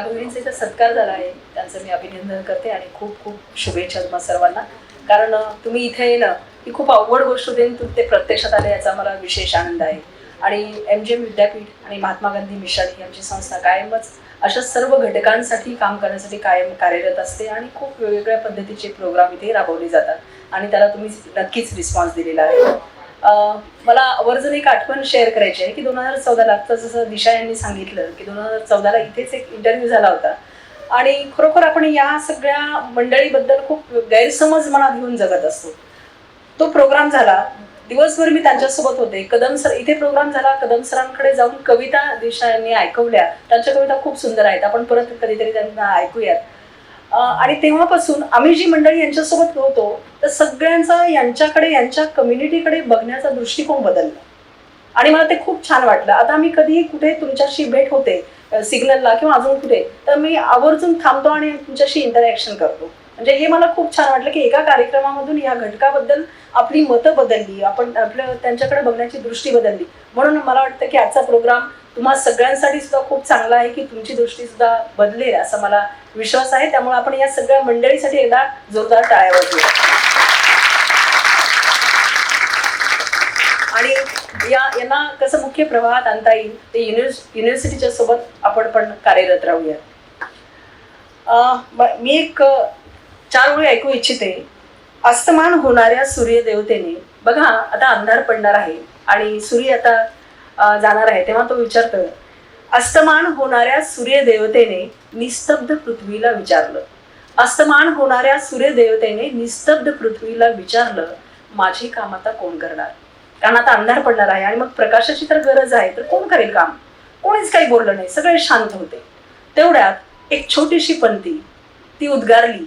भगिनींचा इथं सत्कार झाला आहे त्यांचं मी अभिनंदन करते आणि खूप खूप शुभेच्छा तुम्हा सर्वांना. कारण तुम्ही इथे येणं ही खूप अवघड गोष्ट होते, तुम्ही ते प्रत्यक्षात आले याचा मला विशेष आनंद आहे. आणि MGM विद्यापीठ आणि महात्मा गांधी मिशन ही आमची संस्था कायमच अशा सर्व घटकांसाठी काम करण्यासाठी कायम कार्यरत असते आणि खूप वेगवेगळ्या पद्धतीचे प्रोग्राम इथे राबवले जातात आणि त्याला तुम्ही नक्कीच रिस्पॉन्स दिलेला आहे. मला आवर्जून एक आठवण शेअर करायची आहे की 2014ला आत्ता जसं दिशा यांनी सांगितलं की 2014ला इथेच एक इंटरव्ह्यू झाला होता आणि खरोखर आपण या सगळ्या मंडळीबद्दल खूप गैरसमज मनात घेऊन जगत असतो. तो प्रोग्राम झाला, दिवसभर मी त्यांच्यासोबत होते. कदम सर इथे प्रोग्राम झाला, कदम सरांकडे जाऊन कविता दिशा यांनी ऐकवल्या. त्यांच्या कविता खूप सुंदर आहेत, आपण परत कधीतरी त्यांना ऐकूयात. आणि तेव्हापासून आम्ही जी मंडळी यांच्यासोबत होतो तर सगळ्यांचा यांच्याकडे यांच्या कम्युनिटीकडे बघण्याचा दृष्टिकोन बदलला आणि मला ते खूप छान वाटलं. आता मी कधीही कुठे तुमच्याशी भेट होते सिग्नलला किंवा अजून कुठे तर मी आवर्जून थांबतो आणि तुमच्याशी इंटरॅक्शन करतो. म्हणजे हे मला खूप छान वाटलं की एका कार्यक्रमामधून या घटकाबद्दल आपली मतं बदलली, आपण आपलं त्यांच्याकडे बघण्याची दृष्टी बदलली. म्हणून मला वाटतं की आजचा प्रोग्राम तुम्हा सगळ्यांसाठी सुद्धा खूप चांगला आहे की तुमची दृष्टी सुद्धा बदलेल असा मला विश्वास आहे. त्यामुळे आपण या सगळ्या मंडळीसाठी एकदा जोरदार टाळ्या वाजवूया. आणि यांना कसं मुख्य प्रवाहात आणता येईल ते युनिव्हर्सिटीच्या सोबत आपण पण कार्यरत राहूया. मी एक 4 ओळी ऐकू इच्छिते. अस्तमान होणाऱ्या सूर्यदेवतेने, बघा आता अंधार पडणार आहे आणि सूर्य आता जाणार आहे तेव्हा तो विचारतो, अस्तमान होणाऱ्या सूर्यदेवतेने निस्तब्ध पृथ्वीला विचारलं. अस्तमान होणाऱ्या सूर्यदेवतेने निस्तब्ध पृथ्वीला विचारलं, माझी काम आता कोण करणार? कारण आता अंधार पडणार आहे आणि मग प्रकाशाची तर गरज आहे, तर कोण करेल काम? कोणीच काही बोललं नाही, सगळे शांत होते. तेवढ्यात एक छोटीशी पंक्ती ती उद्गारली,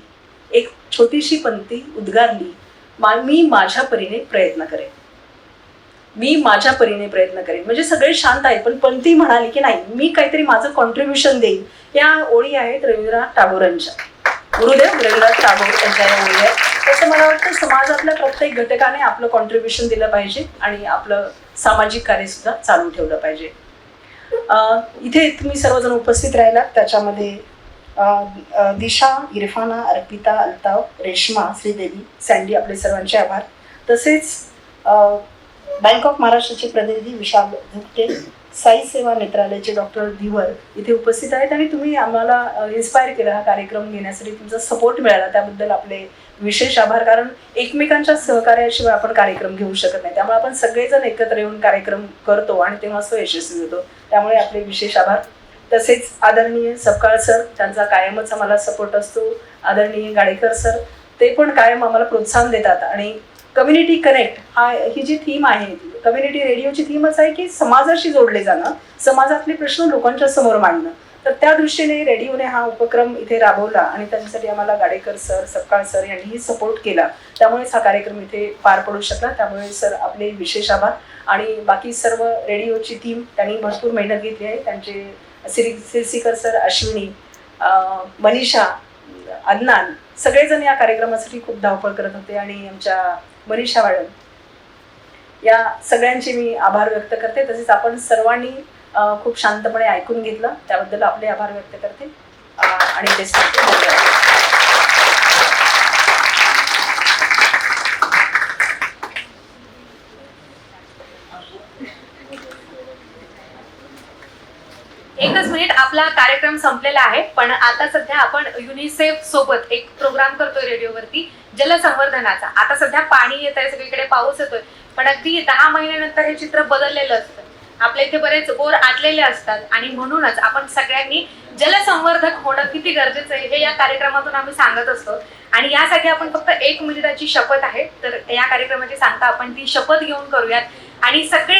एक छोटीशी पंक्ती उद्गारली, मी माझ्या परीने प्रयत्न करेन, मी माझ्या परीने प्रयत्न करेन. म्हणजे सगळे शांत आहेत, पण पंथी म्हणाली की नाही, मी काहीतरी माझं कॉन्ट्रीब्युशन देईन. या ओळी आहेत रवींद्रनाथ टागोरांच्या, गुरुदेव रवींद्रनाथ टागोर यांच्या या ओळी आहेत. तसं मला वाटतं समाजातल्या प्रत्येक घटकाने आपलं कॉन्ट्रीब्युशन दिलं पाहिजे आणि आपलं सामाजिक कार्य सुद्धा चालू ठेवलं पाहिजे. इथे तुम्ही सर्वजण उपस्थित राहिलात, त्याच्यामध्ये दिशा, इरफाना, अर्पिता, अल्ताफ, रेश्मा, श्रीदेवी, सँडी, आपले सर्वांचे आभार. तसेच बँक ऑफ महाराष्ट्राचे प्रतिनिधी विशाल धुकटे, साई सेवा नेत्रालयाचे डॉक्टर धीवर इथे उपस्थित आहेत आणि तुम्ही आम्हाला इन्स्पायर केलं हा कार्यक्रम घेण्यासाठी, तुमचा सपोर्ट मिळाला त्याबद्दल आपले विशेष आभार. कारण एकमेकांच्या सहकार्याशिवाय आपण कार्यक्रम घेऊ शकत नाही, त्यामुळे आपण सगळेजण एकत्र येऊन कार्यक्रम करतो आणि तेव्हा तो यशस्वी होतो. त्यामुळे आपले विशेष आभार. तसेच आदरणीय सपकाळ सर, त्यांचा कायमच आम्हाला सपोर्ट असतो. आदरणीय गाडेकर सर, ते पण कायम आम्हाला प्रोत्साहन देतात. आणि कम्युनिटी कनेक्ट ही जी थीम आहे, कम्युनिटी रेडिओची थीमच आहे की समाजाशी जोडले जाणं, समाजातले प्रश्न लोकांच्या समोर मांडणं. तर त्या दृष्टीने रेडिओने हा उपक्रम इथे राबवला आणि त्याच्यासाठी आम्हाला गाडेकर सर, सपकाळ सर यांनीही सपोर्ट केला. त्यामुळेच हा कार्यक्रम इथे पार पडू शकला. त्यामुळे सर आपले विशेष आभार. आणि बाकी सर्व रेडिओची टीम, त्यांनी भरपूर मेहनत घेतली आहे. त्यांचे सिरसीकर सर, अश्विनी, मनीषा, अदनान, सगळेजण या कार्यक्रमासाठी खूप धावपळ करत होते. आणि आमच्या मनीषा मॅडम, या सगळ्यांचे मी आभार व्यक्त करते. तसेच आपण सर्वांनी खूप शांतपणे ऐकून घेतलं, त्याबद्दल आपले आभार व्यक्त करते आणि ते सांगते. एकच मिनिट, आपला कार्यक्रम संपलेला आहे, पण आता सध्या आपण युनिसेफ सोबत एक प्रोग्राम करतोय रेडिओवरती, जलसंवर्धनाचा. आता सध्या पाणी येत आहे, सगळीकडे पाऊस येतोय, पण अगदी 10 महिन्यानंतर हे चित्र बदललेलं असतं. आपल्या इथे बरेच बोर आटलेले असतात आणि म्हणूनच आपण सगळ्यांनी जलसंवर्धक होणं किती गरजेचं आहे हे या कार्यक्रमातून आम्ही सांगत असतो. आणि यासाठी आपण फक्त 1 मिनिटाची शपथ आहे, तर या कार्यक्रमाची सांगता आपण ती शपथ घेऊन करूयात आणि सगळे